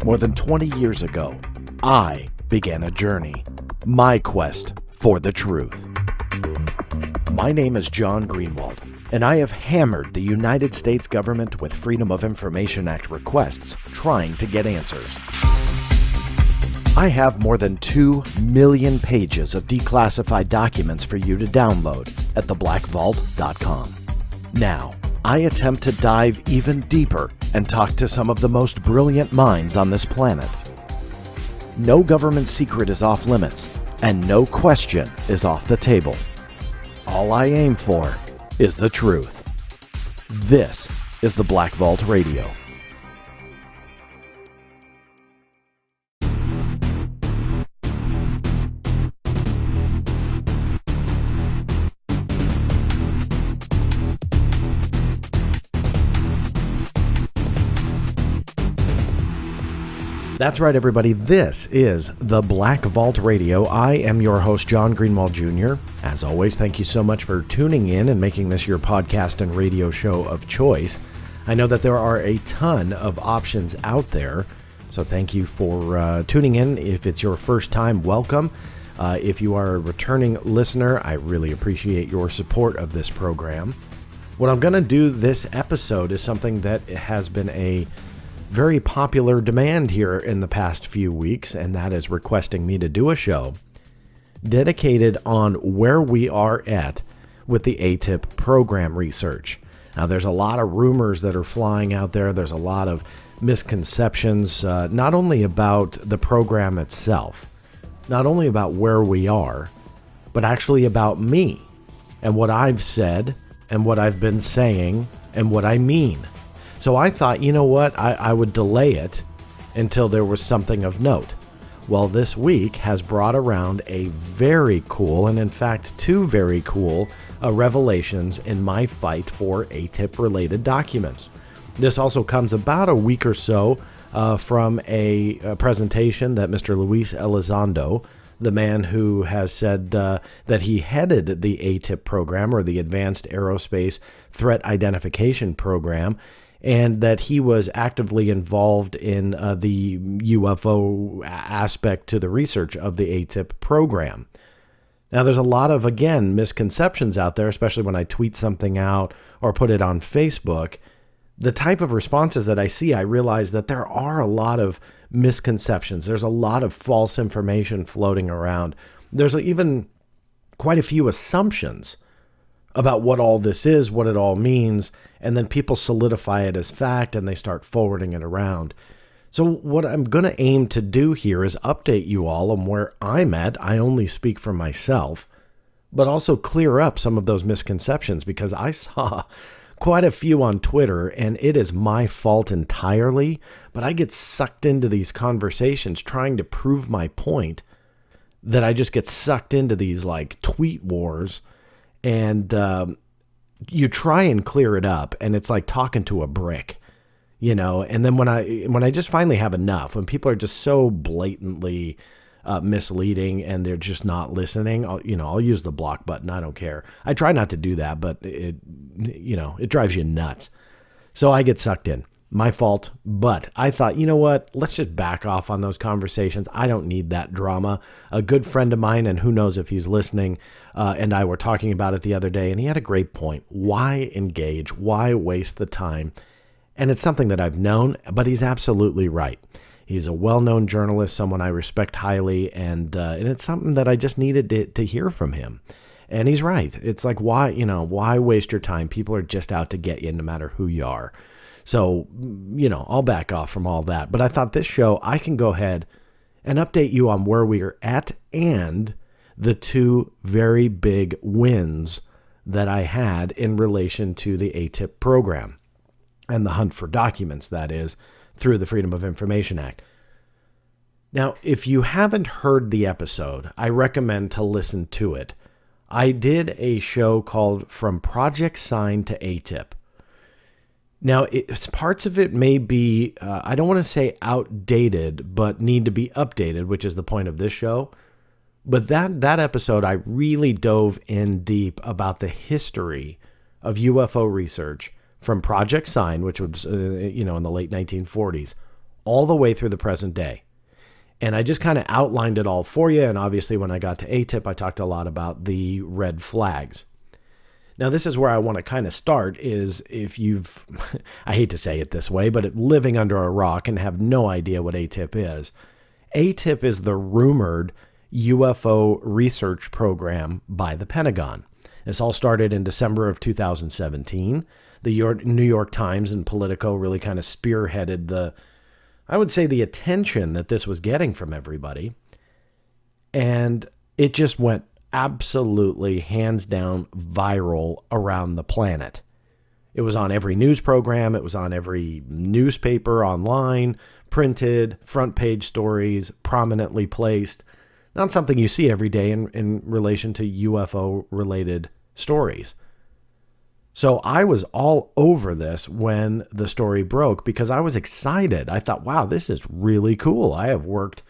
More than 20 years ago, I began a journey, my quest for the truth. My name is John Greenewald, and I have hammered the United States government with Freedom of Information Act requests trying to get answers. I have more than 2 million pages of declassified documents for you to download at theblackvault.com. Now, I attempt to dive even deeper and talk to some of the most brilliant minds on this planet. No government secret is off limits, and no question is off the table. All I aim for is the truth. This is the Black Vault Radio. That's right, everybody. This is the Black Vault Radio. I am your host, John Greenewald Jr. As always, thank you so much for tuning in and making this your podcast and radio show of choice. I know that there are a ton of options out there, so thank you for tuning in. If it's your first time, welcome. If you are a returning listener, I really appreciate your support of this program. What I'm going to do this episode is something that has been a very popular demand here in the past few weeks, and that is requesting me to do a show dedicated on where we are at with the AATIP program research. Now, there's a lot of rumors that are flying out there. There's a lot of misconceptions, not only about the program itself, not only about where we are, but actually about me and what I've said and what I've been saying and what I mean. So I thought, you know what, I would delay it until there was something of note. Well, this week has brought around a very cool, and in fact, 2 very cool revelations in my fight for AATIP-related documents. This also comes about a week or so from a presentation that Mr. Luis Elizondo, the man who has said that he headed the AATIP program, or the Advanced Aerospace Threat Identification Program, and that he was actively involved in the UFO aspect to the research of the AATIP program. Now, there's a lot of, again, misconceptions out there, especially when I tweet something out or put it on Facebook. The type of responses that I see, I realize that there are a lot of misconceptions. There's a lot of false information floating around. There's even quite a few assumptions about what all this is, what it all means, and then people solidify it as fact and they start forwarding it around. So what I'm going to aim to do here is update you all on where I'm at. I only speak for myself, but also clear up some of those misconceptions, because I saw quite a few on Twitter, and it is my fault entirely, but I get sucked into these conversations trying to prove my point, that I just get sucked into these like tweet wars. And you try and clear it up, and it's like talking to a brick, you know. And then when I just finally have enough, when people are just so blatantly misleading and they're just not listening, I'll use the block button. I don't care. I try not to do that, but it drives you nuts. So I get sucked in. My fault. But I thought, you know what? Let's just back off on those conversations. I don't need that drama. A good friend of mine, and who knows if he's listening, and I were talking about it the other day, and he had a great point. Why engage? Why waste the time? And it's something that I've known, but he's absolutely right. He's a well-known journalist, someone I respect highly, and it's something that I just needed to hear from him. And he's right. It's like, why waste your time? People are just out to get you, no matter who you are. So, I'll back off from all that. But I thought this show, I can go ahead and update you on where we are at and the 2 very big wins that I had in relation to the AATIP program and the hunt for documents, that is, through the Freedom of Information Act. Now, if you haven't heard the episode, I recommend to listen to it. I did a show called From Project Sign to AATIP. Now, parts of it may be, I don't want to say outdated, but need to be updated, which is the point of this show. But that episode, I really dove in deep about the history of UFO research from Project Sign, which was, in the late 1940s, all the way through the present day. And I just kind of outlined it all for you. And obviously, when I got to AATIP, I talked a lot about the red flags. Now, this is where I want to kind of start is if you've, I hate to say it this way, but living under a rock and have no idea what AATIP is. AATIP is the rumored UFO research program by the Pentagon. This all started in December of 2017. The New York Times and Politico really kind of spearheaded I would say the attention that this was getting from everybody. And it just went absolutely hands down viral around the planet. It was on every news program. It was on every newspaper online, printed, front page stories, prominently placed. Not something you see every day in relation to UFO related stories. So I was all over this when the story broke because I was excited. I thought, wow, this is really cool. I have worked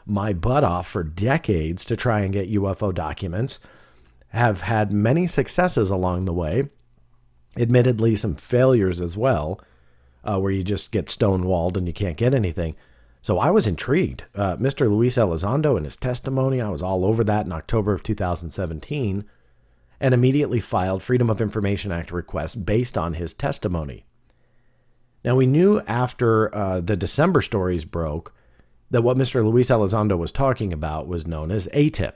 my butt off for decades to try and get UFO documents, have had many successes along the way, admittedly some failures as well, where you just get stonewalled and you can't get anything. So I was intrigued. Mr. Luis Elizondo and his testimony, I was all over that in October of 2017. And immediately filed Freedom of Information Act requests based on his testimony. Now, we knew after the December stories broke that what Mr. Luis Elizondo was talking about was known as AATIP,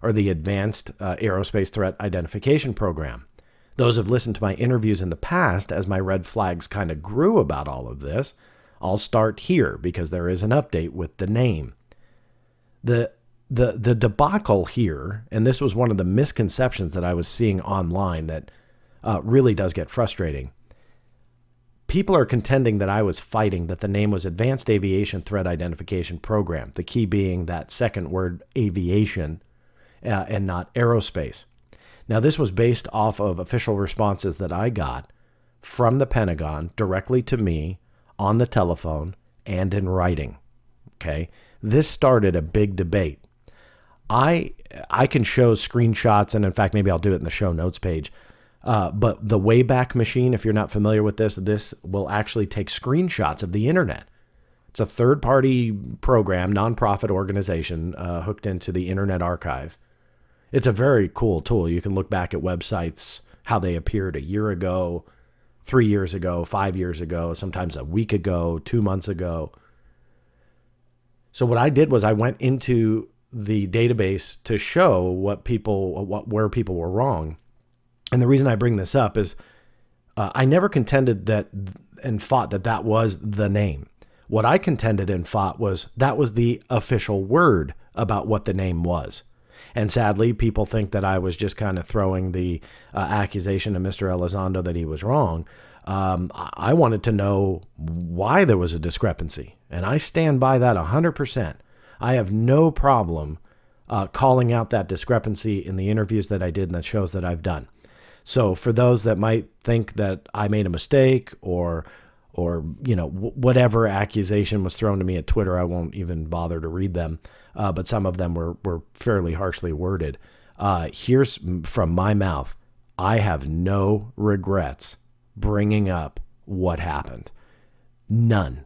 or the Advanced Aerospace Threat Identification Program. Those who have listened to my interviews in the past, as my red flags kind of grew about all of this, I'll start here because there is an update with the name. The debacle here, and this was one of the misconceptions that I was seeing online that really does get frustrating. People are contending that I was fighting that the name was Advanced Aviation Threat Identification Program, the key being that second word, aviation, and not aerospace. Now, this was based off of official responses that I got from the Pentagon directly to me on the telephone and in writing. Okay, this started a big debate. I can show screenshots, and in fact, maybe I'll do it in the show notes page. But the Wayback Machine, if you're not familiar with this will actually take screenshots of the internet. It's a third-party program, nonprofit organization hooked into the Internet Archive. It's a very cool tool. You can look back at websites, how they appeared a year ago, 3 years ago, 5 years ago, sometimes a week ago, 2 months ago. So what I did was I went into the database to show where people were wrong. And the reason I bring this up is I never contended that and fought that was the name. What I contended and fought was that was the official word about what the name was. And sadly, people think that I was just kind of throwing the accusation to Mr. Elizondo that he was wrong. I wanted to know why there was a discrepancy. And I stand by that 100%. I have no problem calling out that discrepancy in the interviews that I did and the shows that I've done. So for those that might think that I made a mistake or whatever accusation was thrown to me at Twitter, I won't even bother to read them. But some of them were fairly harshly worded. Here's from my mouth. I have no regrets bringing up what happened. None.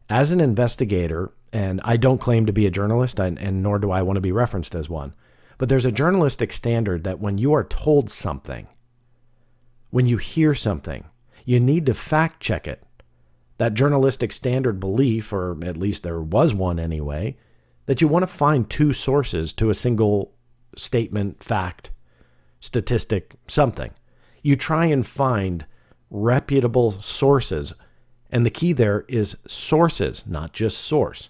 As an investigator, and I don't claim to be a journalist, and nor do I want to be referenced as one, but there's a journalistic standard that when you are told something, when you hear something, you need to fact check it. That journalistic standard belief, or at least there was one anyway, that you want to find two sources to a single statement, fact, statistic, something. You try and find reputable sources, and the key there is sources, not just source.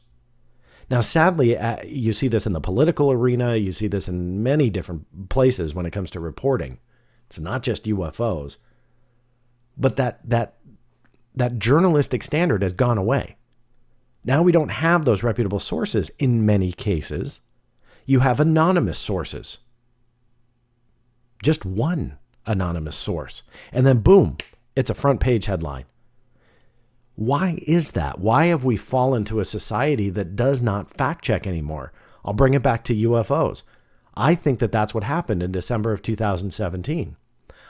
Now, sadly, you see this in the political arena. You see this in many different places when it comes to reporting. It's not just UFOs. But that journalistic standard has gone away. Now we don't have those reputable sources in many cases. You have anonymous sources. Just one anonymous source. And then boom, it's a front page headline. Why is that? Why have we fallen to a society that does not fact check anymore? I'll bring it back to UFOs. I think that that's what happened in December of 2017.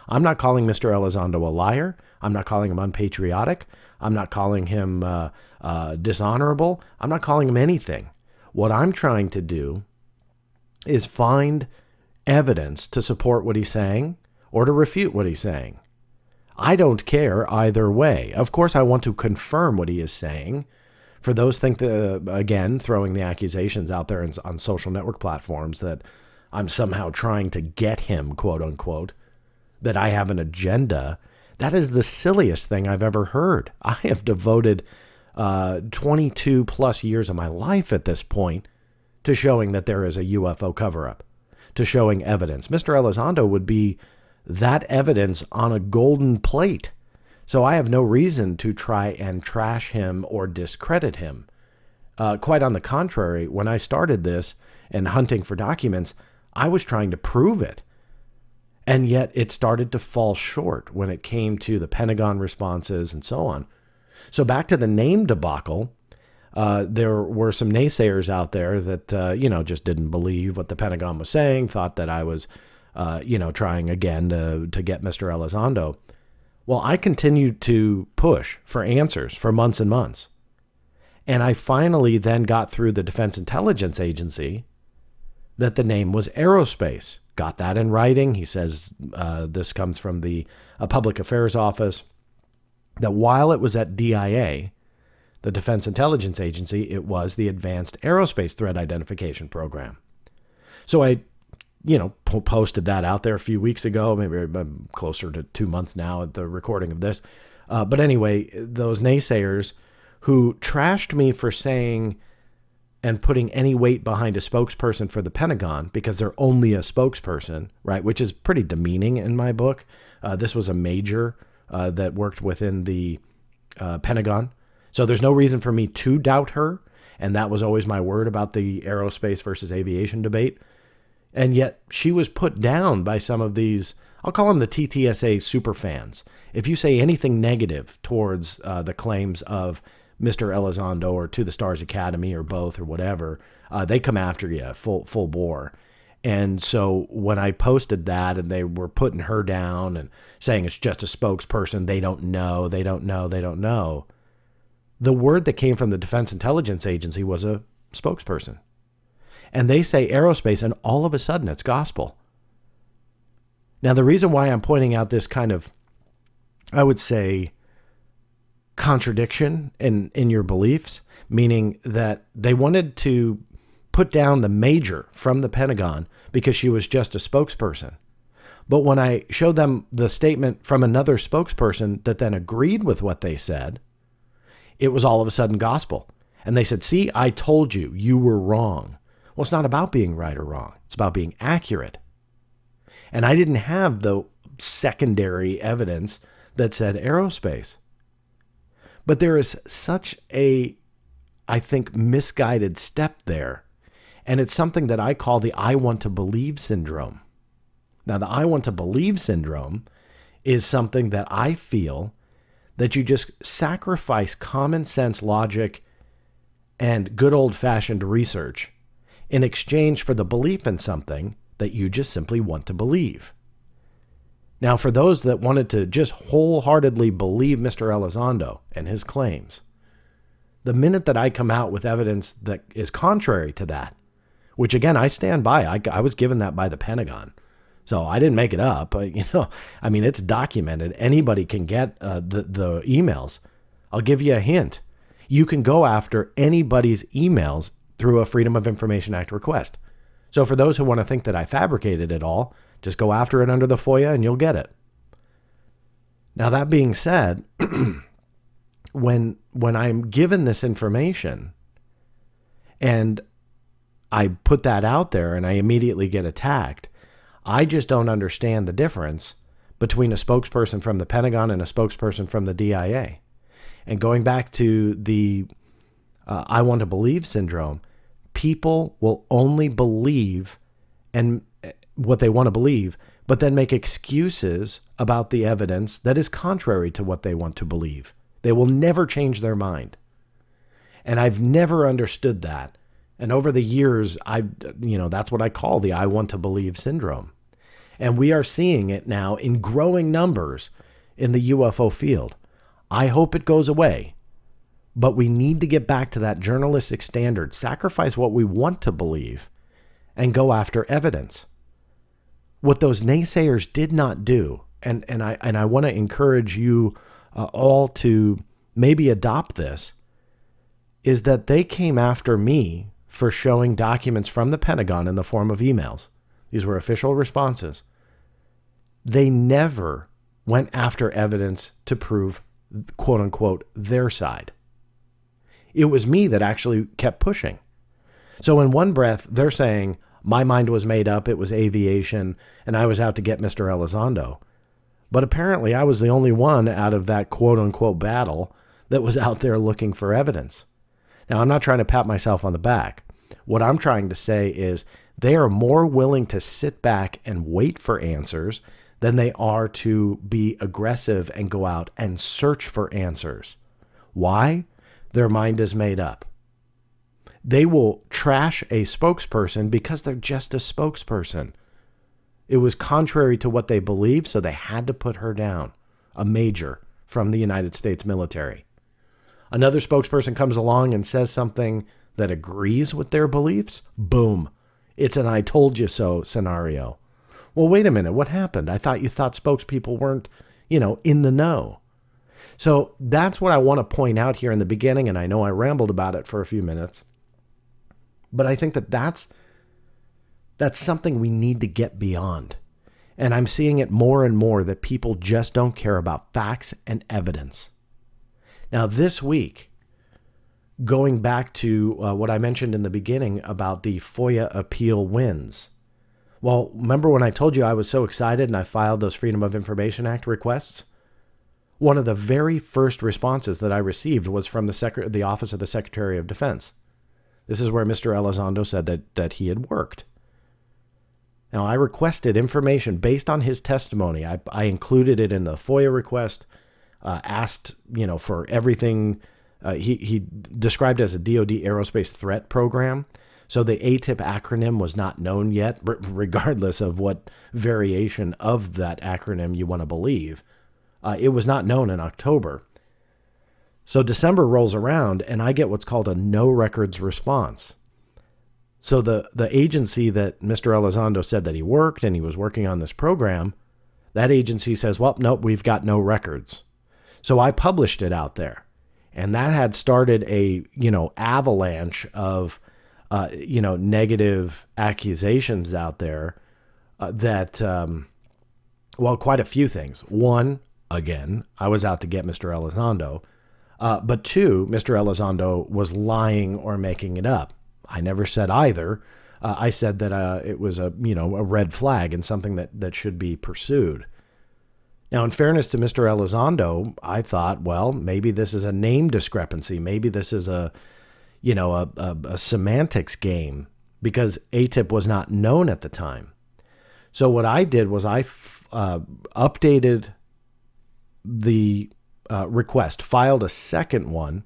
I'm not calling Mr. Elizondo a liar. I'm not calling him unpatriotic. I'm not calling him dishonorable. I'm not calling him anything. What I'm trying to do is find evidence to support what he's saying or to refute what he's saying. I don't care either way. Of course, I want to confirm what he is saying. For those think that, again, throwing the accusations out there on social network platforms that I'm somehow trying to get him, quote unquote, that I have an agenda, that is the silliest thing I've ever heard. I have devoted 22 plus years of my life at this point to showing that there is a UFO cover-up, to showing evidence. Mr. Elizondo would be that evidence on a golden plate. So I have no reason to try and trash him or discredit him. Quite on the contrary, when I started this and hunting for documents, I was trying to prove it. And yet it started to fall short when it came to the Pentagon responses and so on. So back to the name debacle, there were some naysayers out there that, just didn't believe what the Pentagon was saying, thought that I was, trying again to get Mr. Elizondo. Well, I continued to push for answers for months and months. And I finally then got through the Defense Intelligence Agency that the name was Aerospace. Got that in writing. He says this comes from the Public Affairs Office, that while it was at DIA, the Defense Intelligence Agency, it was the Advanced Aerospace Threat Identification Program. So I posted that out there a few weeks ago, maybe closer to 2 months now at the recording of this. But anyway, those naysayers who trashed me for saying and putting any weight behind a spokesperson for the Pentagon because they're only a spokesperson, right? Which is pretty demeaning in my book. This was a major that worked within the Pentagon. So there's no reason for me to doubt her. And that was always my word about the aerospace versus aviation debate. And yet she was put down by some of these, I'll call them the TTSA super fans. If you say anything negative towards the claims of Mr. Elizondo or To the Stars Academy or both or whatever, they come after you full bore. And so when I posted that and they were putting her down and saying it's just a spokesperson, they don't know. The word that came from the Defense Intelligence Agency was a spokesperson. And they say aerospace, and all of a sudden it's gospel. Now, the reason why I'm pointing out this kind of, I would say, contradiction in your beliefs, meaning that they wanted to put down the major from the Pentagon because she was just a spokesperson. But when I showed them the statement from another spokesperson that then agreed with what they said, it was all of a sudden gospel. And they said, see, I told you, you were wrong. Well, it's not about being right or wrong. It's about being accurate. And I didn't have the secondary evidence that said aerospace. But there is such a, I think, misguided step there. And it's something that I call the I want to believe syndrome. Now, the I want to believe syndrome is something that I feel that you just sacrifice common sense logic and good old-fashioned research in exchange for the belief in something that you just simply want to believe. Now, for those that wanted to just wholeheartedly believe Mr. Elizondo and his claims, the minute that I come out with evidence that is contrary to that, which again, I stand by, I was given that by the Pentagon. So I didn't make it up. It's documented. Anybody can get the emails. I'll give you a hint. You can go after anybody's emails through a Freedom of Information Act request. So for those who want to think that I fabricated it all, just go after it under the FOIA and you'll get it. Now, that being said, when I'm given this information and I put that out there and I immediately get attacked, I just don't understand the difference between a spokesperson from the Pentagon and a spokesperson from the DIA. And going back to the I want to believe syndrome, people will only believe and what they want to believe, but then make excuses about the evidence that is contrary to what they want to believe. They will never change their mind. And I've never understood that. And over the years, that's what I call the I want to believe syndrome. And we are seeing it now in growing numbers in the UFO field. I hope it goes away. But we need to get back to that journalistic standard, sacrifice what we want to believe, and go after evidence. What those naysayers did not do, and I want to encourage you all to maybe adopt this, is that they came after me for showing documents from the Pentagon in the form of emails. These were official responses. They never went after evidence to prove, quote unquote, their side. It was me that actually kept pushing. So in one breath, they're saying my mind was made up, it was aviation, and I was out to get Mr. Elizondo. But apparently I was the only one out of that quote unquote battle that was out there looking for evidence. Now, I'm not trying to pat myself on the back. What I'm trying to say is they are more willing to sit back and wait for answers than they are to be aggressive and go out and search for answers. Why? Their mind is made up. They will trash a spokesperson because they're just a spokesperson. It was contrary to what they believed, so they had to put her down, a major from the United States military. Another spokesperson comes along and says something that agrees with their beliefs. Boom. It's an I told you so scenario. Well, wait a minute. What happened? I thought you thought spokespeople weren't, in the know. So that's what I want to point out here in the beginning. And I know I rambled about it for a few minutes, but I think that's something we need to get beyond. And I'm seeing it more and more that people just don't care about facts and evidence. Now, this week, going back to what I mentioned in the beginning about the FOIA appeal wins. Well, remember when I told you I was so excited and I filed those Freedom of Information Act requests? One of the very first responses that I received was from the Office of the Secretary of Defense. This is where Mr. Elizondo said that he had worked. Now, I requested information based on his testimony. I included it in the FOIA request, asked, for everything. He described it as a DoD Aerospace threat program. So the AATIP acronym was not known yet, regardless of what variation of that acronym you want to believe. It was not known in October. So December rolls around and I get what's called a no records response. So the agency that Mr. Elizondo said that he worked and he was working on this program, that agency says, well, nope, we've got no records. So I published it out there, and that had started a, avalanche of, negative accusations out there that, quite a few things. One, again, I was out to get Mr. Elizondo. But two, Mr. Elizondo was lying or making it up. I never said either. I said that it was a red flag and something that should be pursued. Now, in fairness to Mr. Elizondo, I thought, well, maybe this is a name discrepancy. Maybe this is a semantics game because AATIP was not known at the time. So what I did was I updated the request, filed a second one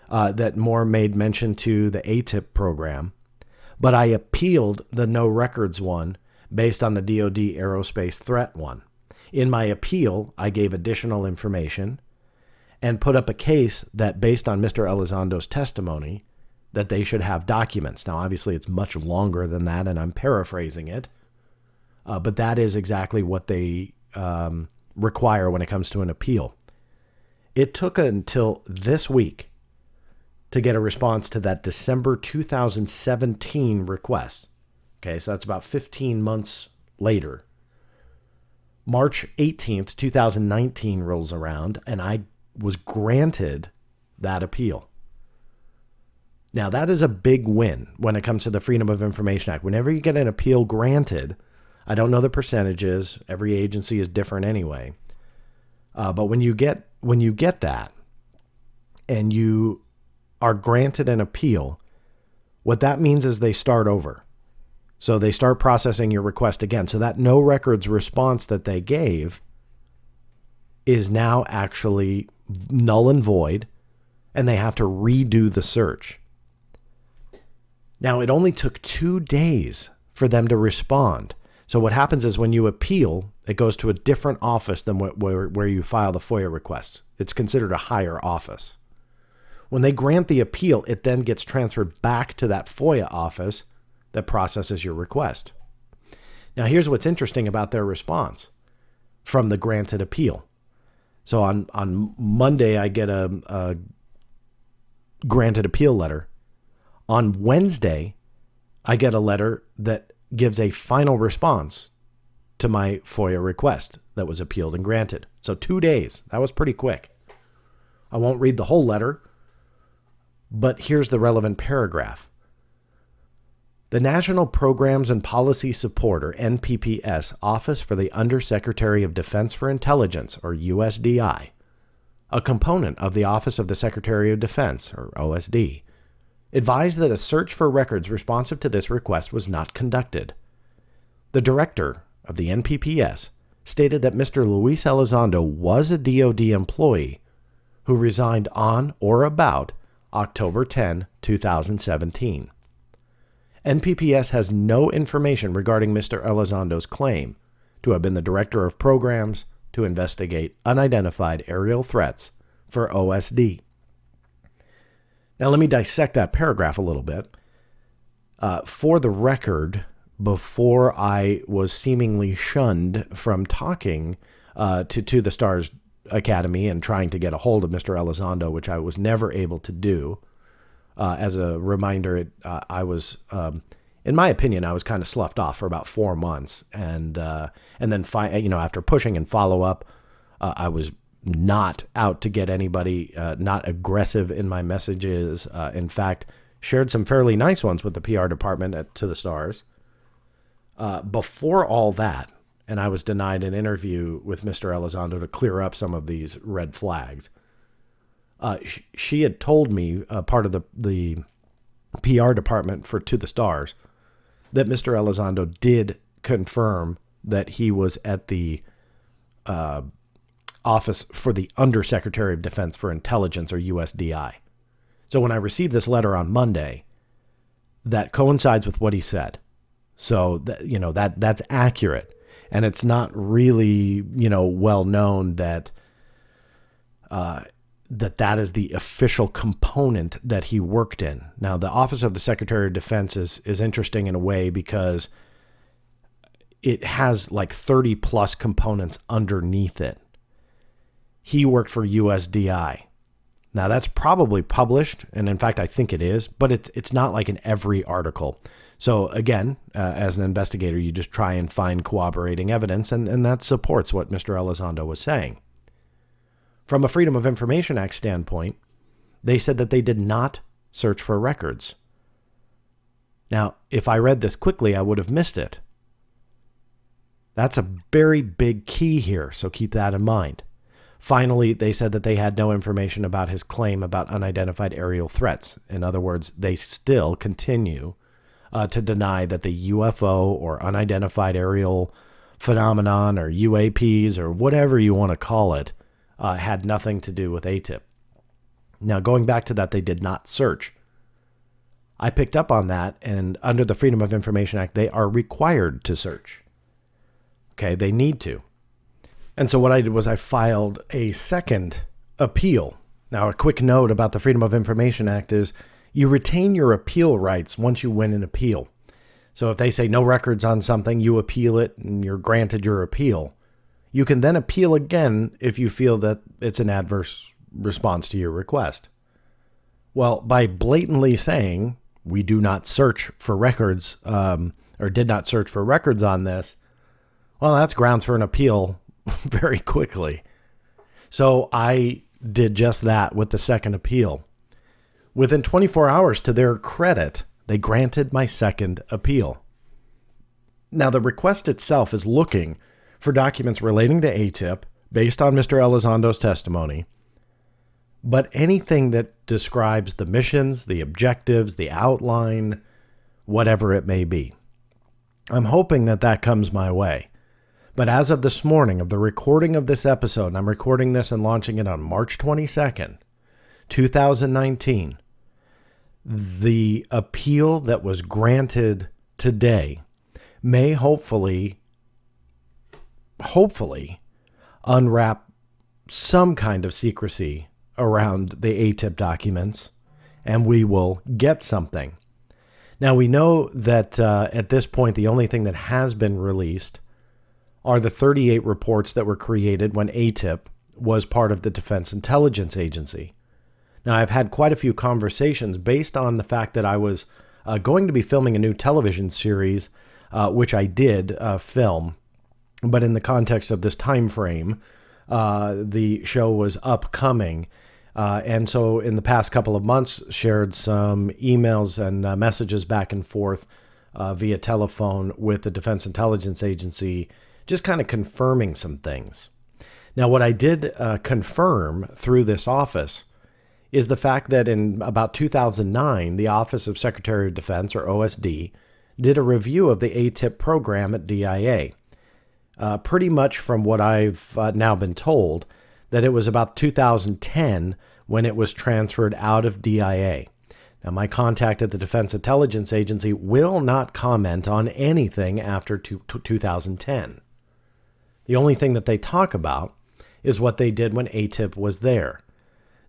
that more made mention to the AATIP program, but I appealed the no records one based on the DoD Aerospace threat one. In my appeal, I gave additional information and put up a case that based on Mr. Elizondo's testimony, that they should have documents. Now, obviously, it's much longer than that, and I'm paraphrasing it, but that is exactly what they require when it comes to an appeal. It took until this week to get a response to that December 2017 request. Okay, so that's about 15 months later. March 18th, 2019 rolls around, and I was granted that appeal. Now, that is a big win when it comes to the Freedom of Information Act. Whenever you get an appeal granted, I don't know the percentages. Every agency is different anyway. But when you get that and you are granted an appeal, what that means is they start over. So they start processing your request again. So that no records response that they gave is now actually null and void, and they have to redo the search. Now, it only took 2 days for them to respond. So what happens is when you appeal, it goes to a different office than where you file the FOIA request. It's considered a higher office. When they grant the appeal, it then gets transferred back to that FOIA office that processes your request. Now, here's what's interesting about their response from the granted appeal. So on Monday, I get a granted appeal letter. On Wednesday, I get a letter that gives a final response to my FOIA request that was appealed and granted. So 2 days. That was pretty quick. I won't read the whole letter, but here's the relevant paragraph. The National Programs and Policy Support, or NPPS, Office for the Undersecretary of Defense for Intelligence, or USDI, a component of the Office of the Secretary of Defense, or OSD, advised that a search for records responsive to this request was not conducted. The director of the NPPS stated that Mr. Luis Elizondo was a DoD employee who resigned on or about October 10, 2017. NPPS has no information regarding Mr. Elizondo's claim to have been the director of programs to investigate unidentified aerial threats for OSD. Now, let me dissect that paragraph a little bit. For the record, before I was seemingly shunned from talking to the STARS Academy and trying to get a hold of Mr. Elizondo, which I was never able to do, as a reminder, I was, in my opinion, I was kind of sloughed off for about 4 months, and then after pushing and follow up, I was not out to get anybody, not aggressive in my messages. In fact, shared some fairly nice ones with the PR department to the STARS. Before all that, and I was denied an interview with Mr. Elizondo to clear up some of these red flags. She had told me, part of the PR department to the STARS, that Mr. Elizondo did confirm that he was at the Office for the Undersecretary of Defense for Intelligence, or USDI. So when I received this letter on Monday, that coincides with what he said. So that's accurate, and it's not really well known that that is the official component that he worked in. Now, the Office of the Secretary of Defense is interesting in a way because it has like 30 plus components underneath it. He worked for USDI. Now, that's probably published, and in fact, I think it is, but it's not like in every article. So again, as an investigator, you just try and find corroborating evidence, and that supports what Mr. Elizondo was saying. From a Freedom of Information Act standpoint, they said that they did not search for records. Now, if I read this quickly, I would have missed it. That's a very big key here, so keep that in mind. Finally, they said that they had no information about his claim about unidentified aerial threats. In other words, they still continue to deny that the UFO or unidentified aerial phenomenon or UAPs or whatever you want to call it had nothing to do with AATIP. Now, going back to that, they did not search. I picked up on that, and under the Freedom of Information Act, they are required to search. Okay, they need to. And so what I did was I filed a second appeal. Now, a quick note about the Freedom of Information Act is you retain your appeal rights once you win an appeal. So if they say no records on something, you appeal it and you're granted your appeal. You can then appeal again if you feel that it's an adverse response to your request. Well, by blatantly saying we do not search for records or did not search for records on this, well, that's grounds for an appeal very quickly. So I did just that with the second appeal. Within 24 hours, to their credit, they granted my second appeal. Now, the request itself is looking for documents relating to AATIP based on Mr. Elizondo's testimony, but anything that describes the missions, the objectives, the outline, whatever it may be. I'm hoping that comes my way. But as of this morning, of the recording of this episode, and I'm recording this and launching it on March 22nd, 2019, the appeal that was granted today may hopefully unwrap some kind of secrecy around the AATIP documents, and we will get something. Now, we know that at this point, the only thing that has been released are the 38 reports that were created when AATIP was part of the Defense Intelligence Agency. Now, I've had quite a few conversations based on the fact that I was going to be filming a new television series, which I did film, but in the context of this time frame, the show was upcoming. And so in the past couple of months, shared some emails and messages back and forth via telephone with the Defense Intelligence Agency, just kind of confirming some things. Now, what I did confirm through this office is the fact that in about 2009, the Office of Secretary of Defense, or OSD, did a review of the AATIP program at DIA. Pretty much from what I've now been told, that it was about 2010 when it was transferred out of DIA. Now, my contact at the Defense Intelligence Agency will not comment on anything after 2010. The only thing that they talk about is what they did when AATIP was there.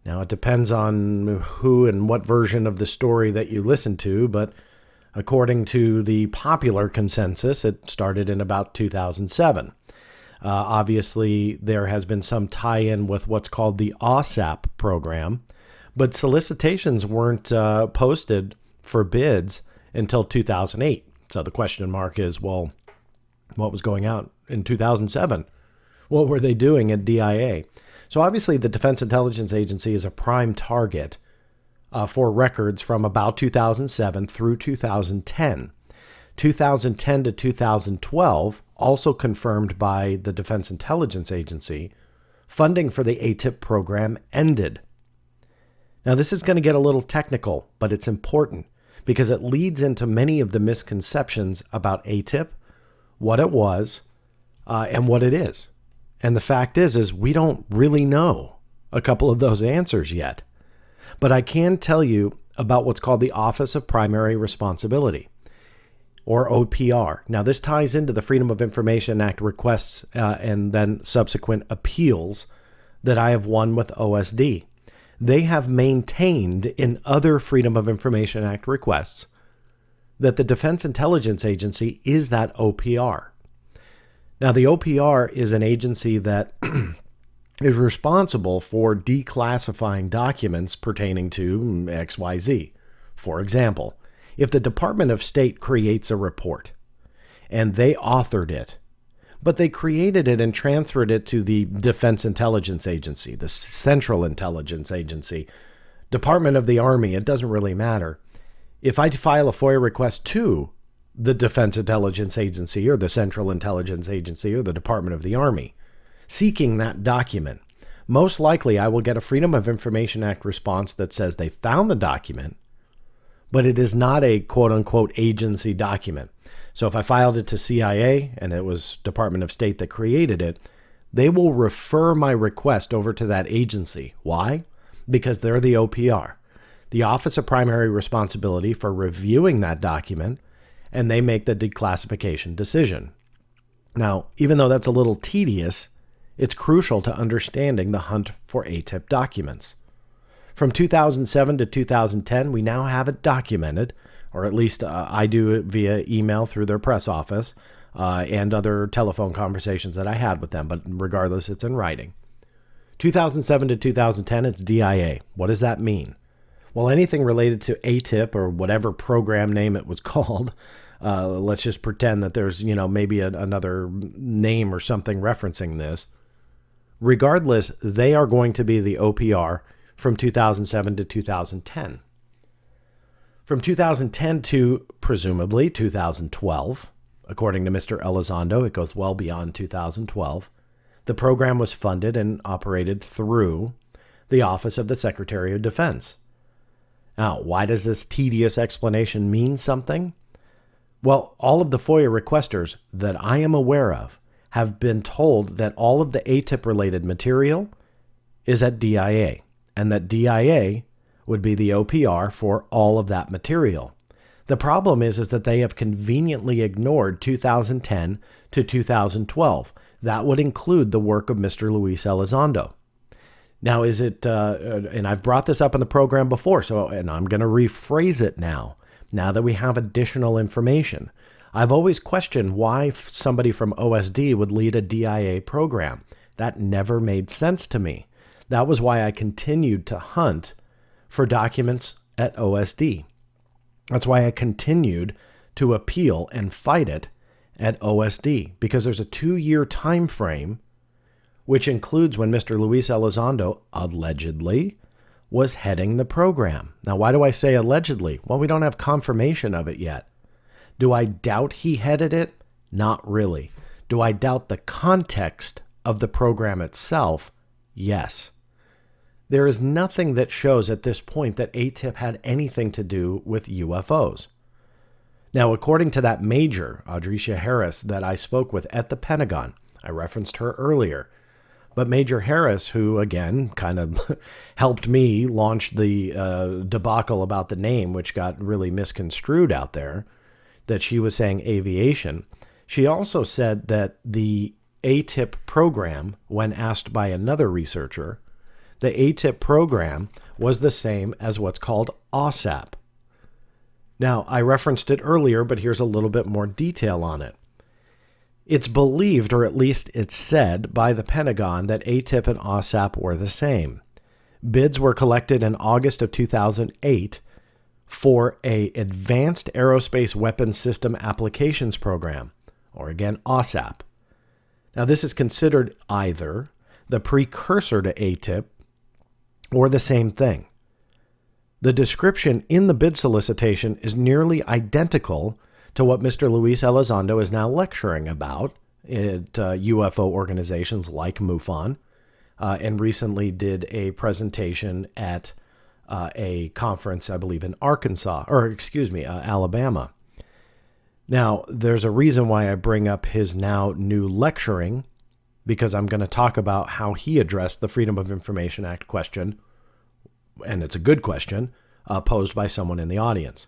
Now, it depends on who and what version of the story that you listen to, but according to the popular consensus, it started in about 2007. Obviously, there has been some tie-in with what's called the OSAP program, but solicitations weren't posted for bids until 2008. So the question mark is, well, what was going out in 2007? What were they doing at DIA? So obviously, the Defense Intelligence Agency is a prime target for records from about 2007 through 2010. 2010 to 2012, also confirmed by the Defense Intelligence Agency, funding for the AATIP program ended. Now, this is going to get a little technical, but it's important because it leads into many of the misconceptions about AATIP, what it was, and what it is. And the fact is we don't really know a couple of those answers yet. But I can tell you about what's called the Office of Primary Responsibility, or OPR. Now, this ties into the Freedom of Information Act requests and then subsequent appeals that I have won with OSD. They have maintained in other Freedom of Information Act requests that the Defense Intelligence Agency is that OPR. Now, the OPR is an agency that is responsible for declassifying documents pertaining to XYZ. For example, if the Department of State creates a report and they authored it, but they created it and transferred it to the Defense Intelligence Agency, the Central Intelligence Agency, Department of the Army, it doesn't really matter. If I file a FOIA request to the Defense Intelligence Agency or the Central Intelligence Agency or the Department of the Army, seeking that document, most likely I will get a Freedom of Information Act response that says they found the document, but it is not a quote-unquote agency document. So if I filed it to CIA and it was Department of State that created it, they will refer my request over to that agency. Why? Because they're the OPR, the Office of Primary Responsibility for reviewing that document, and they make the declassification decision. Now, even though that's a little tedious, it's crucial to understanding the hunt for AATIP documents. From 2007 to 2010, we now have it documented, or at least I do it via email through their press office and other telephone conversations that I had with them, but regardless, it's in writing. 2007 to 2010, it's DIA. What does that mean? Well, anything related to AATIP or whatever program name it was called, let's just pretend that there's, maybe another name or something referencing this. Regardless, they are going to be the OPR from 2007 to 2010. From 2010 to presumably 2012, according to Mr. Elizondo, it goes well beyond 2012, the program was funded and operated through the Office of the Secretary of Defense. Now, why does this tedious explanation mean something? Well, all of the FOIA requesters that I am aware of have been told that all of the AATIP-related material is at DIA, and that DIA would be the OPR for all of that material. The problem is that they have conveniently ignored 2010 to 2012. That would include the work of Mr. Luis Elizondo. Now, is it, and I've brought this up in the program before, and I'm going to rephrase it now that we have additional information. I've always questioned why somebody from OSD would lead a DIA program. That never made sense to me. That was why I continued to hunt for documents at OSD. That's why I continued to appeal and fight it at OSD, because there's a 2-year time frame, which includes when Mr. Luis Elizondo allegedly was heading the program. Now, why do I say allegedly? Well, we don't have confirmation of it yet. Do I doubt he headed it? Not really. Do I doubt the context of the program itself? Yes. There is nothing that shows at this point that AATIP had anything to do with UFOs. Now, according to that major, Audricia Harris, that I spoke with at the Pentagon, I referenced her earlier, but Major Harris, who, again, kind of helped me launch the debacle about the name, which got really misconstrued out there, that she was saying aviation. She also said that the AATIP program, when asked by another researcher, the AATIP program was the same as what's called AAWSAP. Now, I referenced it earlier, but here's a little bit more detail on it. It's believed, or at least it's said, by the Pentagon that AATIP and AAWSAP were the same. Bids were collected in August of 2008 for an Advanced Aerospace Weapons System Applications Program, or again, AAWSAP. Now, this is considered either the precursor to AATIP or the same thing. The description in the bid solicitation is nearly identical to what Mr. Luis Elizondo is now lecturing about at UFO organizations like MUFON, and recently did a presentation at a conference, I believe, in Alabama. Now, there's a reason why I bring up his now new lecturing, because I'm going to talk about how he addressed the Freedom of Information Act question, and it's a good question, posed by someone in the audience.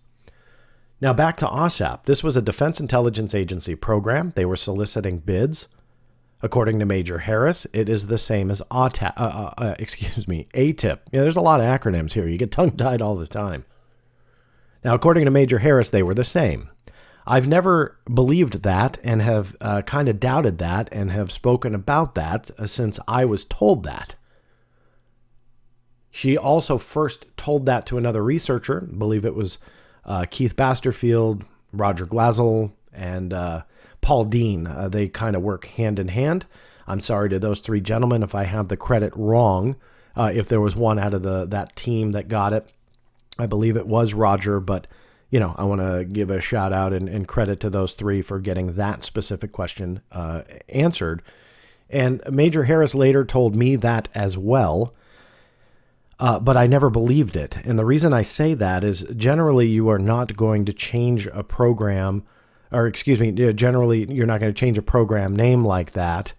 Now, back to AAWSAP. This was a Defense Intelligence Agency program. They were soliciting bids. According to Major Harris, it is the same as AATIP. Yeah, there's a lot of acronyms here. You get tongue-tied all the time. Now, according to Major Harris, they were the same. I've never believed that and have kind of doubted that and have spoken about that since I was told that. She also first told that to another researcher. I believe it was Keith Basterfield, Roger Glazel, and Paul Dean. They kind of work hand in hand. I'm sorry to those three gentlemen if I have the credit wrong. If there was one out of that team that got it, I believe it was Roger, but I want to give a shout out and credit to those three for getting that specific question answered. And Major Harris later told me that as well, but I never believed it. And the reason I say that is generally you are not going to change a program, generally you're not going to change a program name like that.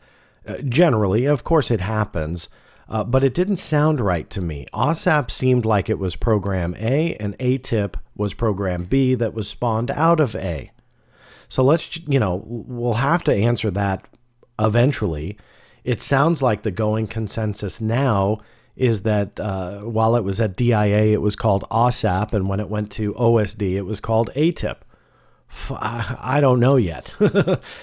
Generally, of course it happens. But it didn't sound right to me. AAWSAP seemed like it was Program A, and AATIP was Program B that was spawned out of A. So we'll have to answer that eventually. It sounds like the going consensus now is that while it was at DIA, it was called AAWSAP, and when it went to OSD, it was called AATIP. I don't know yet.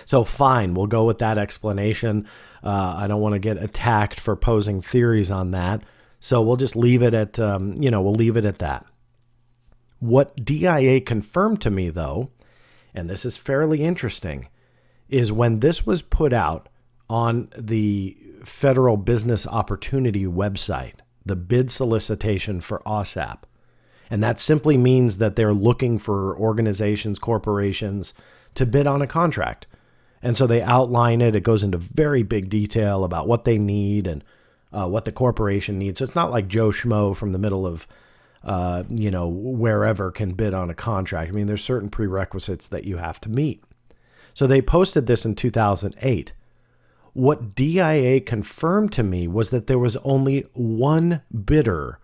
So fine, we'll go with that explanation. I don't want to get attacked for posing theories on that. So we'll just leave it at, we'll leave it at that. What DIA confirmed to me, though, and this is fairly interesting, is when this was put out on the Federal Business Opportunity website, the bid solicitation for AAWSAP. And that simply means that they're looking for organizations, corporations to bid on a contract. And so they outline it. It goes into very big detail about what they need and what the corporation needs. So it's not like Joe Schmo from the middle of, wherever can bid on a contract. I mean, there's certain prerequisites that you have to meet. So they posted this in 2008. What DIA confirmed to me was that there was only one bidder,